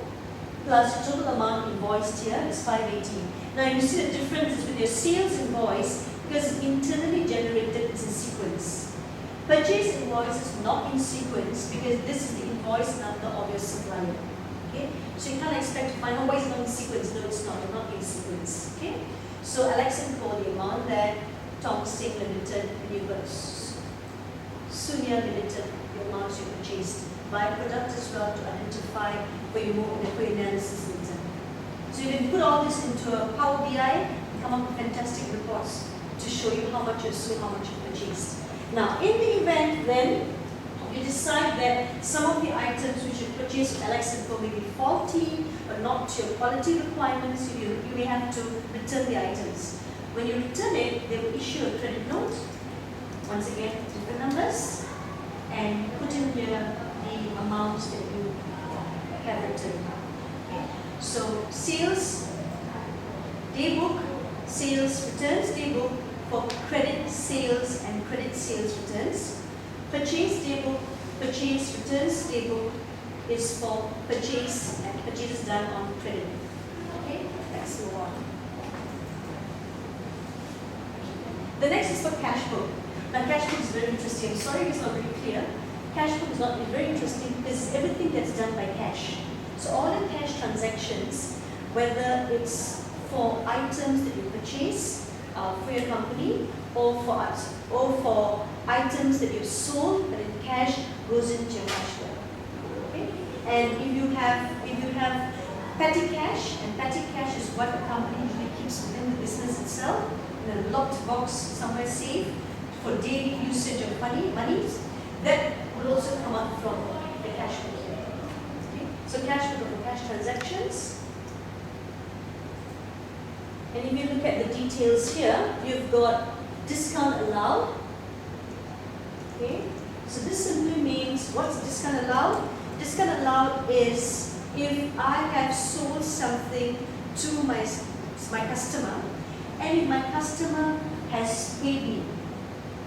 plus the total amount invoiced here is 518. Now you see the difference is with your sales invoice because it's internally generated, it's in sequence. Purchase invoice is not in sequence because this is the invoice number of your supplier. Okay? So you can't expect to find, oh, why is it not in sequence? No, it's not. It's not in sequence. Okay? So Alex & Co, the amount that Tom Singh Limited, and you've got Sun year limited the amounts you purchased. By product as well to identify for your analysis later. So you can put all this into a Power BI, come up with fantastic reports to show you how much you sold, how much you purchased. Now, in the event then, you decide that some of the items which you purchased with Alex Info may be faulty or not to your quality requirements, you may have to return the items. When you return it, they will issue a credit note. Once again, different numbers, and put in here the amounts that you have written. Okay. So sales daybook, sales returns daybook for credit sales and credit sales returns. Purchase daybook, purchase returns daybook is for purchase and purchases done on credit. Okay, let's move on. The next is for cash book. Now cash book is very interesting. I'm sorry if it's not very clear. Cash book is not very interesting because everything that's done by cash. So all the cash transactions, whether it's for items that you purchase for your company or for us, or for items that you've sold but in cash goes into your cash book. Okay? And if you have petty cash, and petty cash is what a company usually keeps within the business itself in a locked box somewhere safe for daily usage of monies, that will also come up from the cash book here. Okay? So cash book for cash transactions. And if you look at the details here, you've got discount allowed. Okay? So this simply means, what's discount allowed? Discount allowed is if I have sold something to my customer, and if my customer has paid me,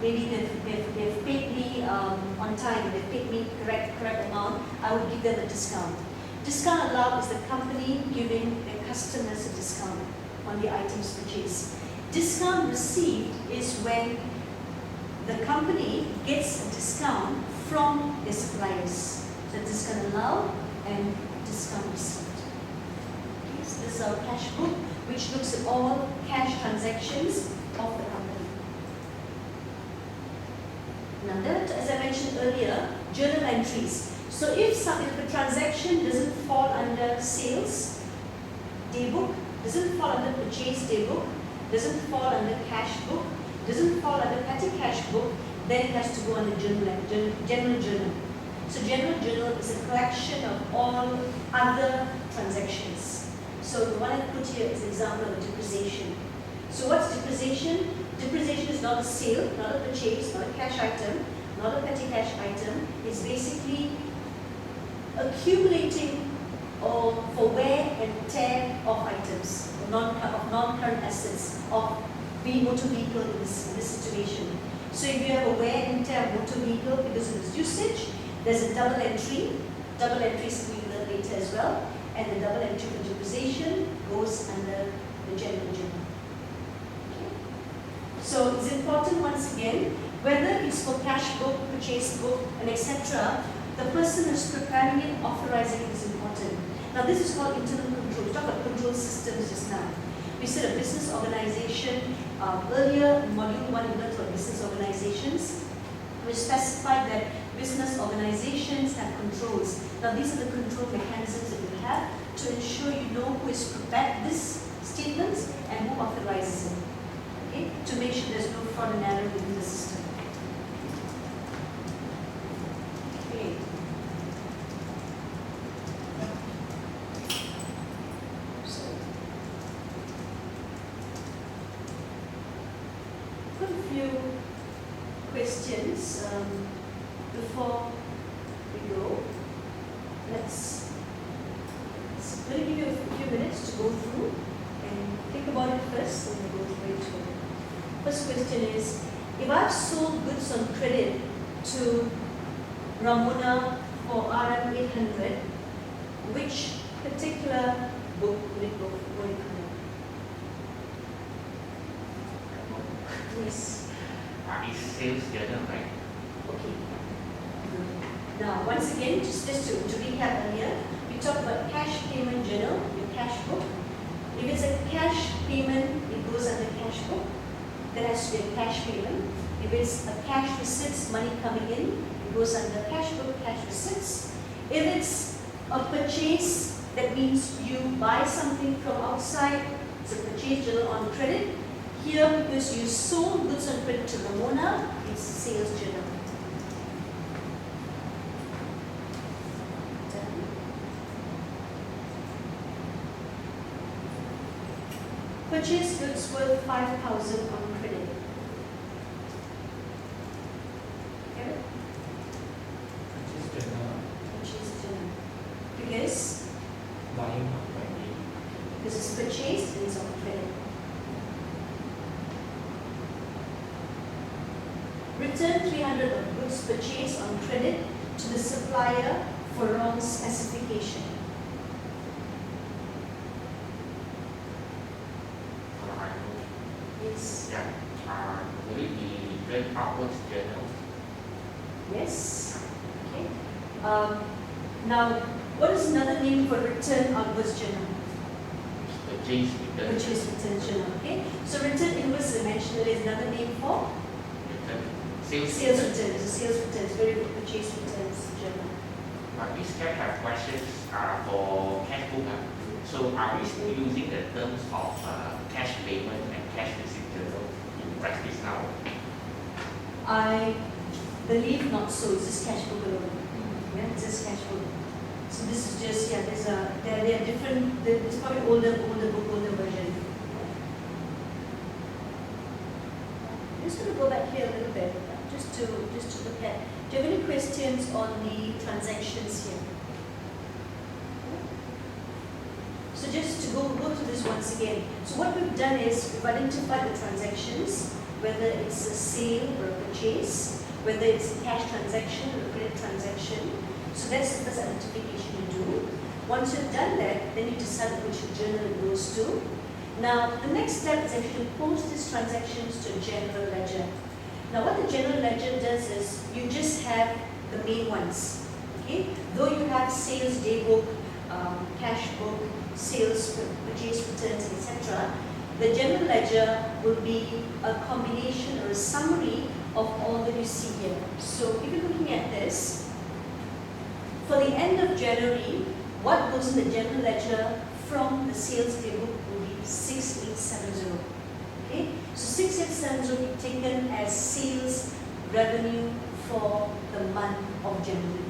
maybe they've paid me on time, they've paid me correct amount, I would give them a discount. Discount allowed is the company giving their customers a discount on the items purchased. Discount received is when the company gets a discount from their suppliers. So discount allowed and discount received. Okay, so this is our cash book, which looks at all cash transactions of the company. Now that, as I mentioned earlier, journal entries. So if a transaction doesn't fall under sales daybook, doesn't fall under purchase daybook, doesn't fall under cash book, doesn't fall under petty cash book, then it has to go under general journal. So general journal is a collection of all other transactions. So the one I put here is an example of a depreciation. So what's depreciation? Depreciation is not a sale, not a purchase, not a cash item, not a petty cash item. It's basically accumulating or for wear and tear of items, of non-current assets, of motor vehicle in this situation. So if you have a wear and tear of motor vehicle because of its usage, there's a double entry. Double entry is we will learn later as well. And the double entry for depreciation goes under the general journal. Okay. So it's important once again, whether it's for cash book, purchase book, and etc., the person who's preparing it, authorizing it is important. Now this is called internal control. We talked about control systems just now. We said a business organization. Earlier in module 1 we learned about business organizations. We specified that business organizations have controls. Now these are the control mechanisms that you have to ensure you know who is prepared these statements and who authorizes it. Okay? To make sure there's no fraud and error within the system. Okay. So, put a few questions before we go. Let's give you a few minutes to go through and think about it first, and we'll go through it. First question is, if I've sold goods on credit to Ramona for RM 800, which particular book would it go for? Yes. It's sales journal, right? Okay. Now, once again, just to recap earlier, we talked about cash payment journal, your cash book. If it's a cash payment, it goes under cash book. There has to be a cash payment. If it's a cash receipts, money coming in, it goes under cash book, cash receipts. If it's a purchase, that means you buy something from outside, it's a purchase journal on credit. Here, because you sold goods on credit to Ramona, it's sales journal. Purchase goods worth 5,000 on credit. Okay? Purchase journal. Purchase journal. Because Buying not buying. it's purchased and it's on credit. Return 300 of goods purchased on credit to the supplier for wrong specification. Yes. Yeah. Will it be return outwards journal? Yes. Okay. Now, what is another name for return outwards journal? Purchase return. Purchase return journal. Okay. So return inwards I mentioned is another name for Return. Sales sales return. returns. So sales returns, very good. Purchase returns journal. This can have questions for cash book. So are we still using the terms of cash payment and cash receipt journal in practice now? I believe not so. It's just cash book alone. Yeah, it's just cash book. So this is just, yeah, there are different, it's probably older book, older version. I'm just going to go back here a little bit, just to look at, do you have any questions on the transactions here? So just to go through this once again. So what we've done is we've identified the transactions, whether it's a sale or a purchase, whether it's a cash transaction or a credit transaction. So that's the first identification you do. Once you've done that, then you decide which journal it goes to. Now, the next step is actually post these transactions to a general ledger. Now, what the general ledger does is you just have the main ones. Okay? Though you have sales day book, cash book, sales, purchase returns, etc., the general ledger will be a combination or a summary of all that you see here. So if you're looking at this, for the end of January, what goes in the general ledger from the sales day book will be 6870. Okay? So 6870 will be taken as sales revenue for the month of January.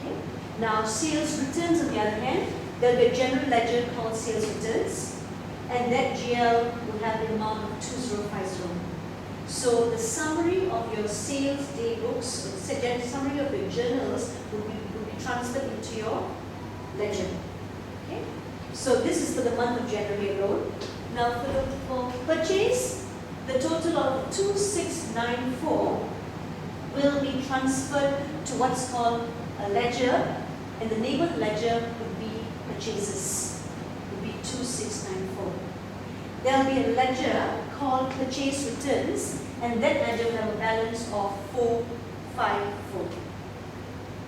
Okay? Now, sales returns on the other hand, there will be a general ledger called sales returns, and that GL will have the amount of 2050. So the summary of your sales day books, the summary of your journals will be transferred into your ledger. Okay? So this is for the month of January alone. Now for purchase, the total of 2694 will be transferred to what's called a ledger, and the name of the ledger would be purchases, would be 2694. There will be a ledger called purchase returns, and that ledger will have a balance of 454.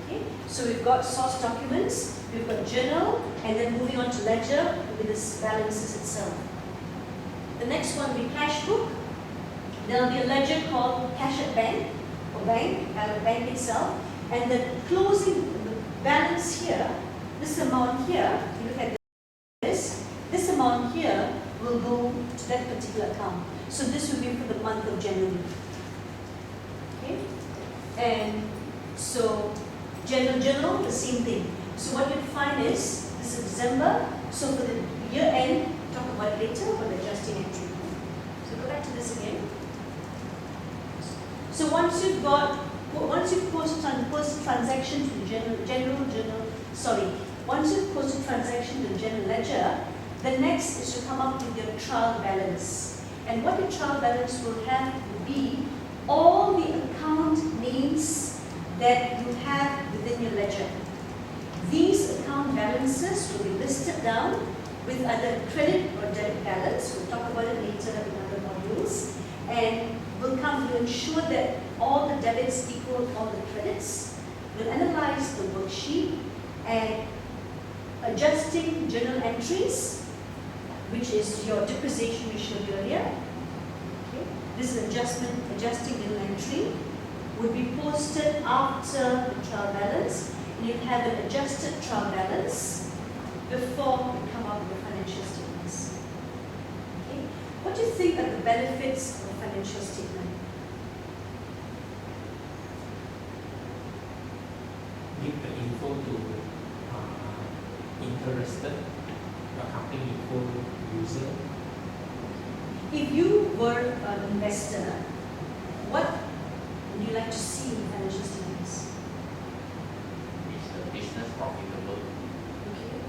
Okay? So we've got source documents, we've got journal, and then moving on to ledger with this balances itself. The next one will be cash book. There will be a ledger called cash at bank, or bank itself, and the closing balance here, this amount here, if you look at this amount here will go to that particular account. So this will be for the month of January. Okay? And so journal, the same thing. So what you'll find is, this is December, so for the year end, talk about it later for the adjusting entry. So go back to this again. So once you've posted transaction to the once you've posted transaction to the general ledger, the next is to come up with your trial balance. And what your trial balance will have will be all the account names that you have within your ledger. These account balances will be listed down with either credit or debit balance. We'll talk about it later in other modules. And we'll come to ensure that all the debits equal all the credits. We'll analyze the worksheet and adjusting journal entries, which is your depreciation we showed earlier. Okay. this is adjusting journal entry, would be posted after the trial balance. And you have an adjusted trial balance before you come up with the financial statements. Okay. What do you think are the benefits of a financial statement? Give the info to interested accounting info user. If you were an investor, what would you like to see in financial statements? Is the business profitable? Okay.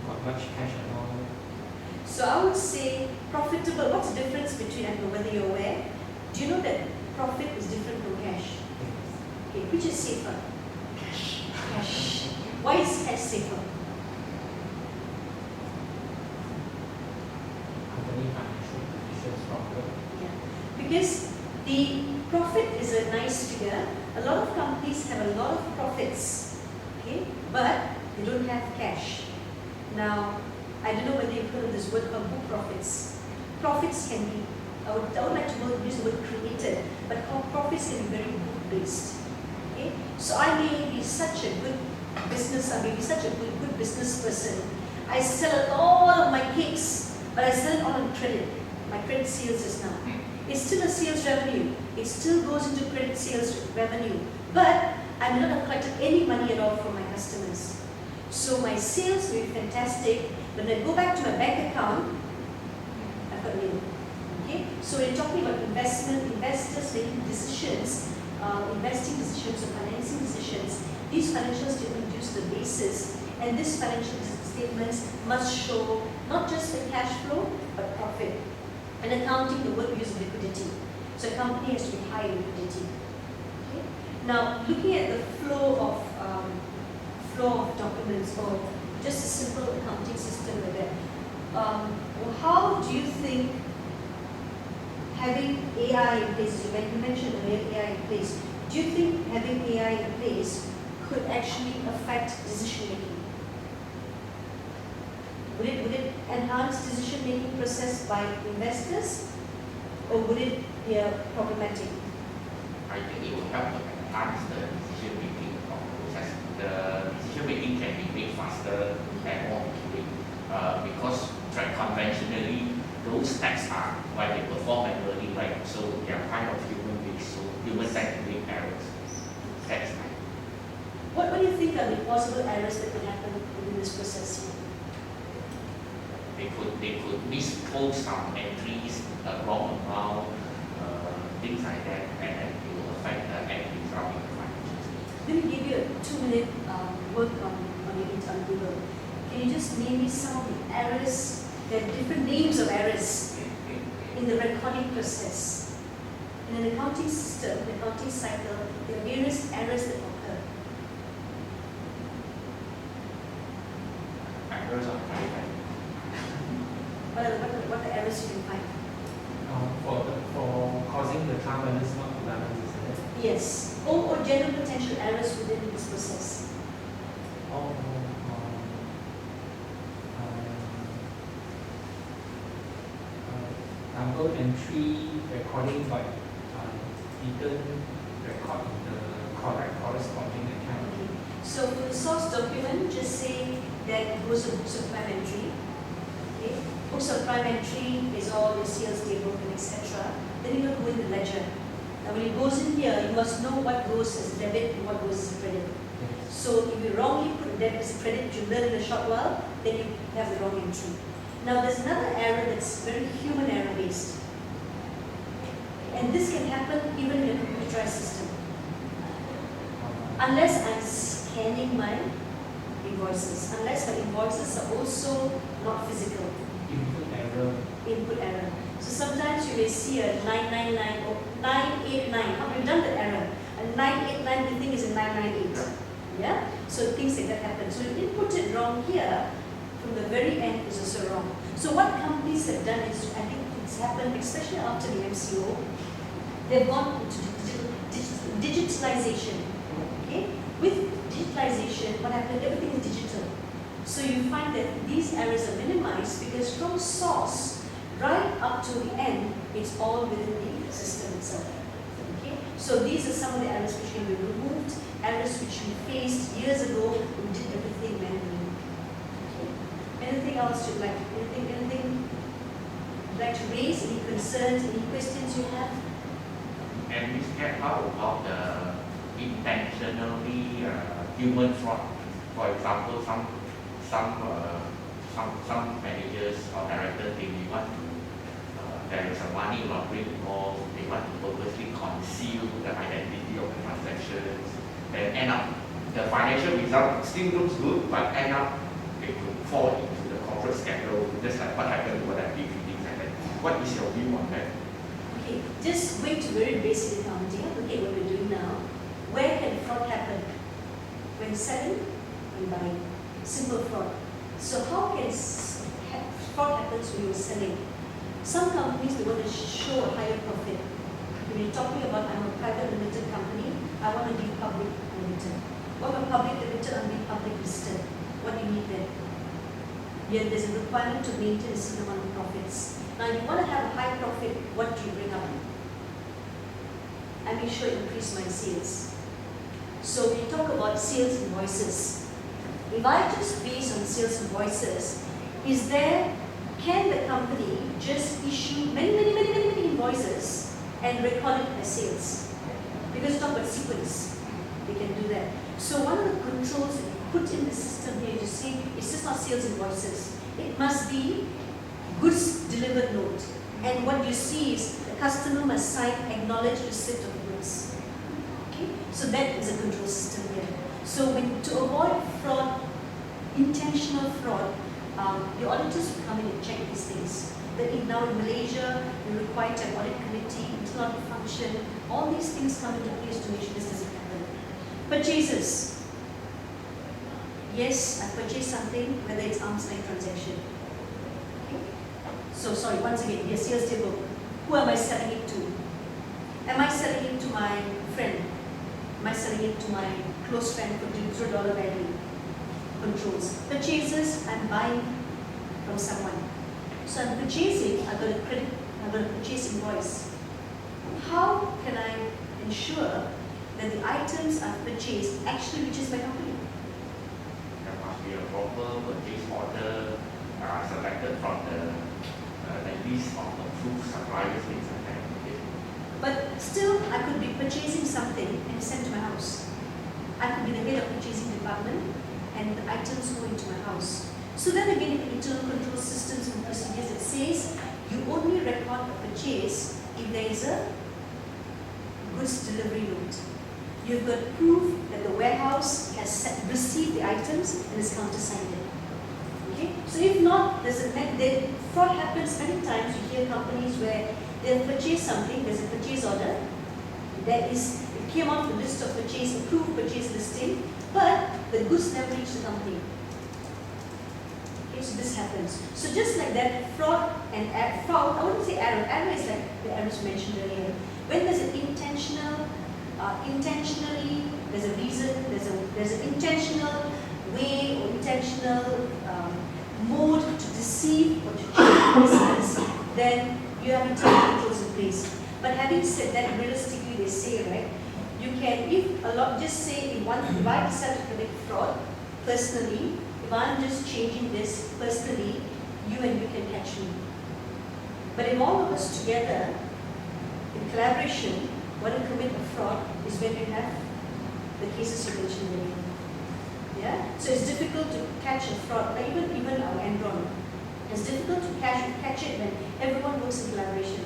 Got much cash and all. So I would say profitable. What's the difference between, I don't know whether you're aware, do you know that profit is different from cash? Okay, which is safer? Cash. Cash. Why is cash safer? Company financial position stronger. Yeah. Because the profit is a nice figure. A lot of companies have a lot of profits, okay, but they don't have cash. Now, I don't know whether you've heard of this word called book profits. Profits can be, I would like to use the word created, but profits can be very book-based. Okay? So I may be such a good business, I may be such a good business person. I sell a lot of my cakes, but I sell it all on credit. My credit sales is now. It's still a sales revenue. It still goes into credit sales revenue. But I may not have collected any money at all from my customers. So my sales will be fantastic. When I go back to my bank account, I've got nil. Okay? So we're talking about investors making decisions, investing decisions or financing decisions. These financial statements use the basis, and these financial statements must show not just the cash flow, but profit. And accounting, the word we use is liquidity. So a company has to be high liquidity. Okay? Now, looking at the flow of documents, or just a simple accounting system like that, how do you think having AI in place, you mentioned AI in place, do you think having AI in place could actually affect decision making? Would it enhance decision-making process by investors, or would it be problematic? I think it will help to enhance the decision-making process. The decision-making can be made faster and more accurate because conventionally those tasks are why they perform manually, right? So they are kind of human-based, so humans tend to make errors. That's right. What do you think are the possible errors that could happen within this process? They could miscode some entries, wrong amount, things like that, and it will affect the end result in the financial statement. Let me give you a 2-minute work on Google. Can you just name me some of the errors? There are different names of errors in the recording process. In an accounting system, an accounting cycle, there are various errors that occur. Errors are very bad. What are the errors you can find? For causing the trial balance not to balance, isn't it? Yes. Or general potential errors within this process. Number entry recording but didn't record in the correct corresponding account. Okay. So for the source document, just say that it goes to books of prime entry. Okay. Books of prime entry is all your sales table and etc. Then you go in the ledger. Now when it goes in here, you must know what goes as debit and what goes as credit. Yes. So if you wrongly put debit as credit, you learn in a short while, then you have the wrong entry. Now there's another error that's very human error based. And this can happen even in a computerized system. Unless I'm scanning my invoices. Unless my invoices are also not physical. Input error. Input error. So sometimes you may see a 999 or 989. How we've done the error. A 989 we think is a 998. Yeah? So things like that happen. So you input it wrong here, from the very end is also wrong. So what companies have done is, I think it's happened, especially after the MCO, they've gone into digitalization. Okay? With digitalization, what happened? Everything is digital. So you find that these errors are minimized because from source, right up to the end, it's all within the system itself. Okay? So these are some of the errors which can be removed, errors which we faced years ago, we did everything manually. Okay? Anything else you'd like? Anything you'd like to raise? Any concerns, any questions you have? And Ms. Kat, how about the intentionally human fraud? For example, some managers or directors, they want to, there is a money laundering involved, they want to purposely conceal the identity of the transactions, then end up, the financial result still looks good, but end up, it could fall into the corporate scandal, just like what happened to what I did, things like that. What is your view on that? Okay, just going to very basic accounting. Look at what we're doing now. Where can fraud happen? When selling, when buying. Simple fraud. So how can fraud happen when you're selling? Some companies, they want to show a higher profit. When you're talking about, I'm a private limited company, I want to be public limited. Well, I'm a public limited, I'm being public listed. What do you need then? Yeah, there's a requirement to maintain a certain amount of profits. Now, you want to have a high profit, what do you bring up? I make sure I increase my sales. So when you talk about sales invoices, if I just base on sales invoices, can the company just issue many invoices and record it as sales? Because talk about sequence, they can do that. So one of the controls that you put in the system here, you see, it's just not sales invoices. It must be goods delivered note. And what you see is the customer must sign acknowledged receipt of goods. Okay? So that is a control system here. So to avoid fraud, intentional fraud, the auditors will come in and check these things. Now in Malaysia, we require to have audit committee, internal audit function, all these things come into place to make sure this doesn't happen. Purchases. Yes, I purchased something, whether it's arm's length transaction. Okay? So sorry, once again, your sales table. Who am I selling it to? Am I selling it to my friend? Am I selling it to my close friend for $0 value? Controls. Purchases, I'm buying from someone. So I'm purchasing, I've got a credit, I've got a purchase invoice. How can I ensure that the items I've purchased actually reaches my company? There must be a proper purchase order selected from the list of approved suppliers, things like that. Okay. But still, I could be purchasing something and sent to my house. I could be the head of purchasing department and the items go into my house. So then again, the internal control systems and procedures, it says you only record a purchase if there is a goods delivery note. You've got proof that the warehouse has received the items and is countersigned it. Okay? So if not, fraud happens many times. You hear companies where they'll purchase something, there's a purchase order, it came off the list of purchase, approved purchase listing, but the goods never reach the company. Okay, so this happens. So just like that, fraud, I wouldn't say error. Error is like the errors mentioned earlier. When there's an intentionally, there's a reason, there's an intentional way or intentional mode to deceive or to change business, then you have internal controls in place. But having said that, realistically they say, right, you can, just say if I decide to commit fraud personally, if I'm just changing this personally, you can catch me. But if all of us together, in collaboration, want to commit a fraud, is when you have the cases you mentioned earlier. Yeah? So it's difficult to catch a fraud, like even our Enron. It's difficult to catch it when everyone works in collaboration.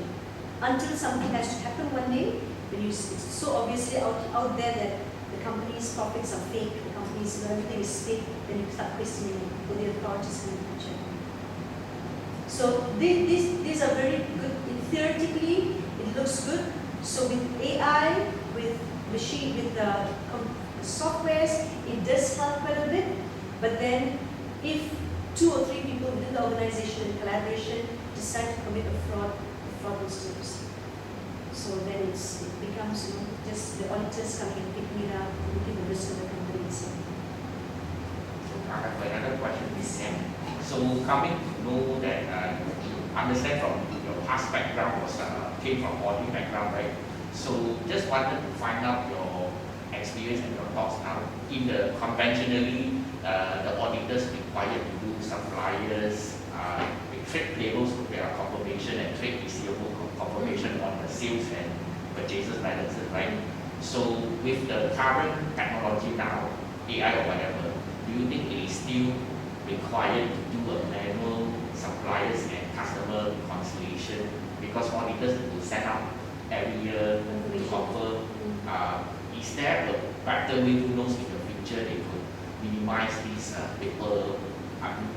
Until something has to happen one day, when it's so obviously out there that the company's profits are fake, the company's everything is fake, then you start questioning whether the authorities can catch it. So these are very good. Theoretically, it looks good. So with AI, with machine, with the softwares, it does help quite a bit. But then, if 2 or 3 people within the organization in collaboration decide to commit a fraud, the fraud will still proceed. So then it becomes just the auditors coming and picking it up, looking at the risk of the company itself. So I have another question, Ms. Sam. So coming to know that understand from your past background was came from audit background, right? So just wanted to find out your experience and your thoughts now. In the conventionally, the auditors required to do suppliers, trade payables confirmation and trade receivable confirmation on the sales and purchases balances, right? So with the current technology now, AI or whatever, do you think it is still required to do a manual suppliers and customer reconciliation because auditors will send out every year to confirm? Is there a better way to know in the future they could minimize these paperwork and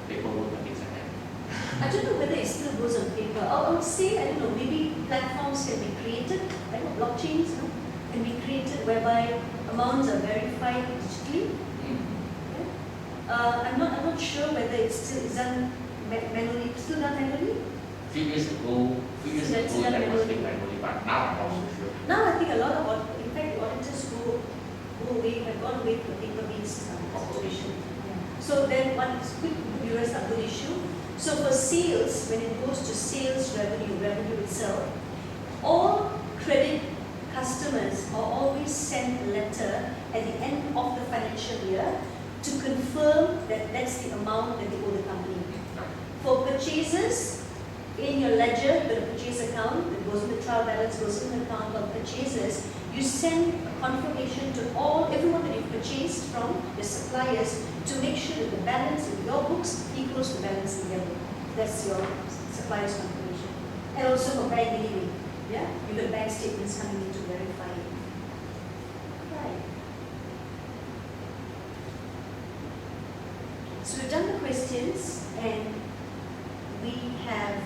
things like that? I don't know whether it still goes on paper. I would say, I don't know, maybe platforms can be created, I don't know, blockchains, no? Can be created whereby amounts are verified digitally. I'm not sure whether it's still is done manually. Still done manually? Few years ago that was still manually, but now I'm not so sure. Now I think a lot of, in fact, the auditors have gone away from paper-based situation. Yeah. So then it's good, you raised a good issue. So for sales, when it goes to sales revenue itself, all credit customers are always sent a letter at the end of the financial year to confirm that that's the amount that they owe the company. For purchases, in your ledger, the purchase account that goes in the trial balance, goes in the account of purchases, you send a confirmation to everyone that you've purchased from, the suppliers, to make sure that the balance in your books equals the balance in their book. That's your supplier's confirmation. And also for bank anyway. Yeah? You got bank statements coming in to verify it. Right. So we've done the questions and we have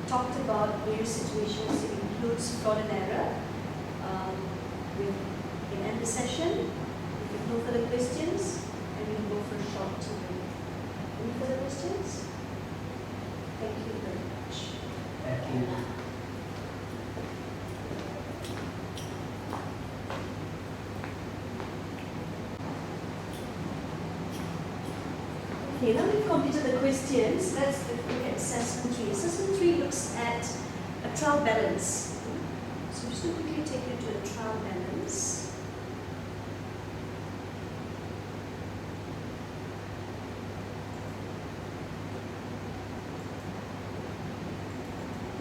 talked about various situations. It includes fraud and error. We can end the session. If you have no further questions, and we can go for a short break. Any further questions? Thank you very much. Thank you. Okay, now we've completed the questions. Let's look at assessment 3. Assessment 3 looks at a trial balance. So I'm just going to quickly take you to a trial balance.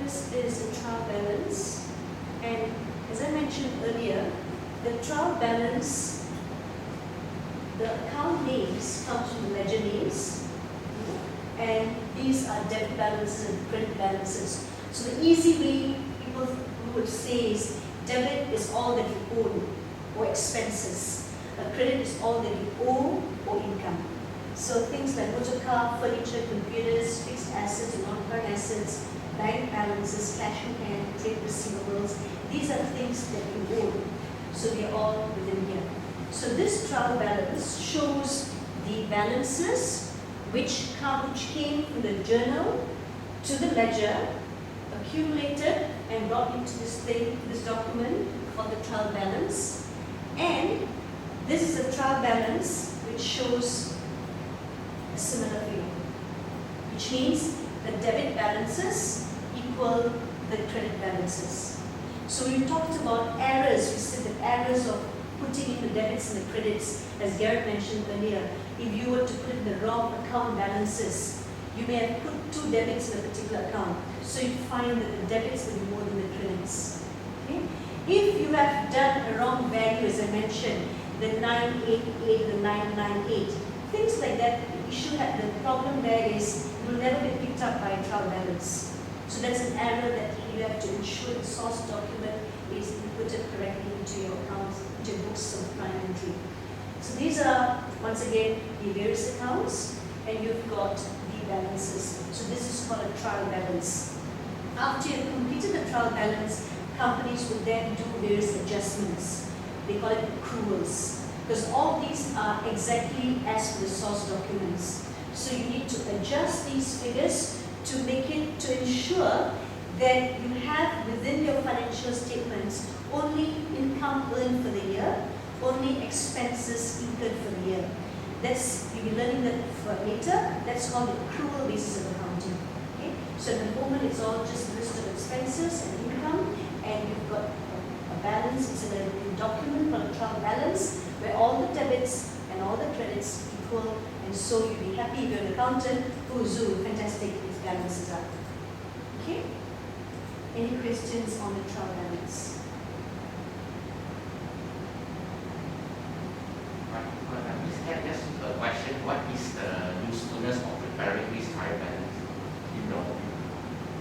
This is a trial balance, and as I mentioned earlier, the trial balance, the account names come from the ledger names, and these are debit balances and credit balances. So the easy way people would say is debit is all that you own or expenses. A credit is all that you owe or income. So things like motor car, furniture, computers, fixed assets and non-current assets, bank balances, cash in hand, trade receivables, these are things that you own. So they're all within here. So this trial balance shows the balances which came from the journal to the ledger, accumulated and brought into this document called the trial balance. And this is a trial balance which shows a similar thing, which means the debit balances equal the credit balances. So we talked about errors. We said that errors of putting in the debits and the credits, as Garrett mentioned earlier, if you were to put in the wrong account balances, you may have put 2 debits in a particular account. So you find that the debits will be more than the credits. Okay? If you have done a wrong value, as I mentioned, the 988, the 998, things like that, the problem there is it will never be picked up by a trial balance. So that's an error that you have to ensure the source document is inputted correctly into your accounts, into your books of prime entry. So these are, once again, the various accounts, and you've got the balances. So this is called a trial balance. After you've completed the trial balance, companies will then do various adjustments. They call it accruals, because all these are exactly as per the source documents. So you need to adjust these figures to ensure that you have within your financial statements only income earned for the year, only expenses incurred for the year. You'll be learning that for later. That's called the accrual basis of accounting. Okay? So at the moment it's all just a list of expenses and income, and you've got a balance. It's a document called a trial balance where all the debits and all the credits equal, and so you'll be happy if you're an accountant. Zoo, fantastic, these balances are. Okay? Any questions on the trial balance? Just a question, what is the usefulness of preparing this trial balance? You know?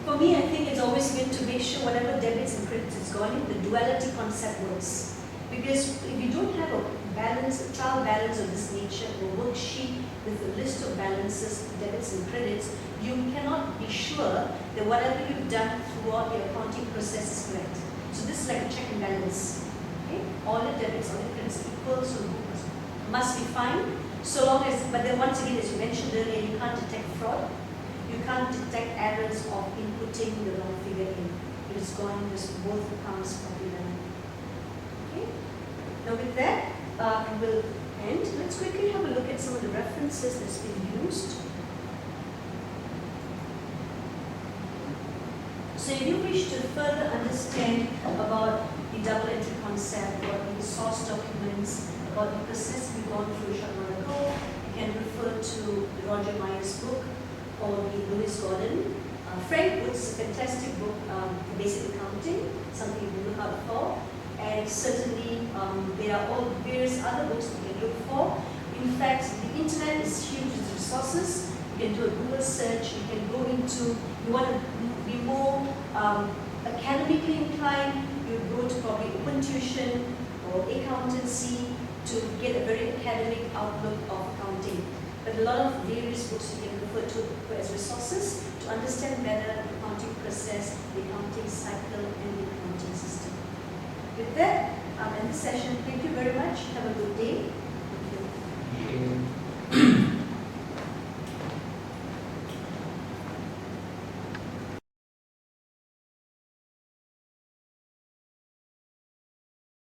For me, I think it's always good to make sure whatever debits and credits is gone in, the duality concept works. Because if you don't have a balance, a trial balance of this nature, a worksheet with a list of balances, debits and credits, you cannot be sure that whatever you've done throughout your accounting process is correct. So this is like a check and balance. Okay? All the debits, all the credits equal, so must be fine. So long as, but then once again, as you mentioned earlier, you can't detect fraud. You can't detect errors of inputting the wrong figure in. It is gone with both accounts properly done. Okay? Now with that, we'll end. Let's quickly have a look at some of the references that's been used. So if you wish to further understand about the double entry concept, about the source documents, about the process we've gone through a short while ago, you can refer to the Roger Meyer's book or the Lewis Gordon. Frank Wood's a fantastic book, for basic accounting, something you can look out for. And certainly there are all various other books you can look for. In fact, the internet is huge with resources. You can do a Google search, you can go into, you want to be more academically inclined, you go to probably Open Tuition or accountancy to get a very academic outlook of accounting. But a lot of various books you can refer to as resources to understand better the accounting process, the accounting cycle, and the accounting system. With that, I'll end the session. Thank you very much. Have a good day.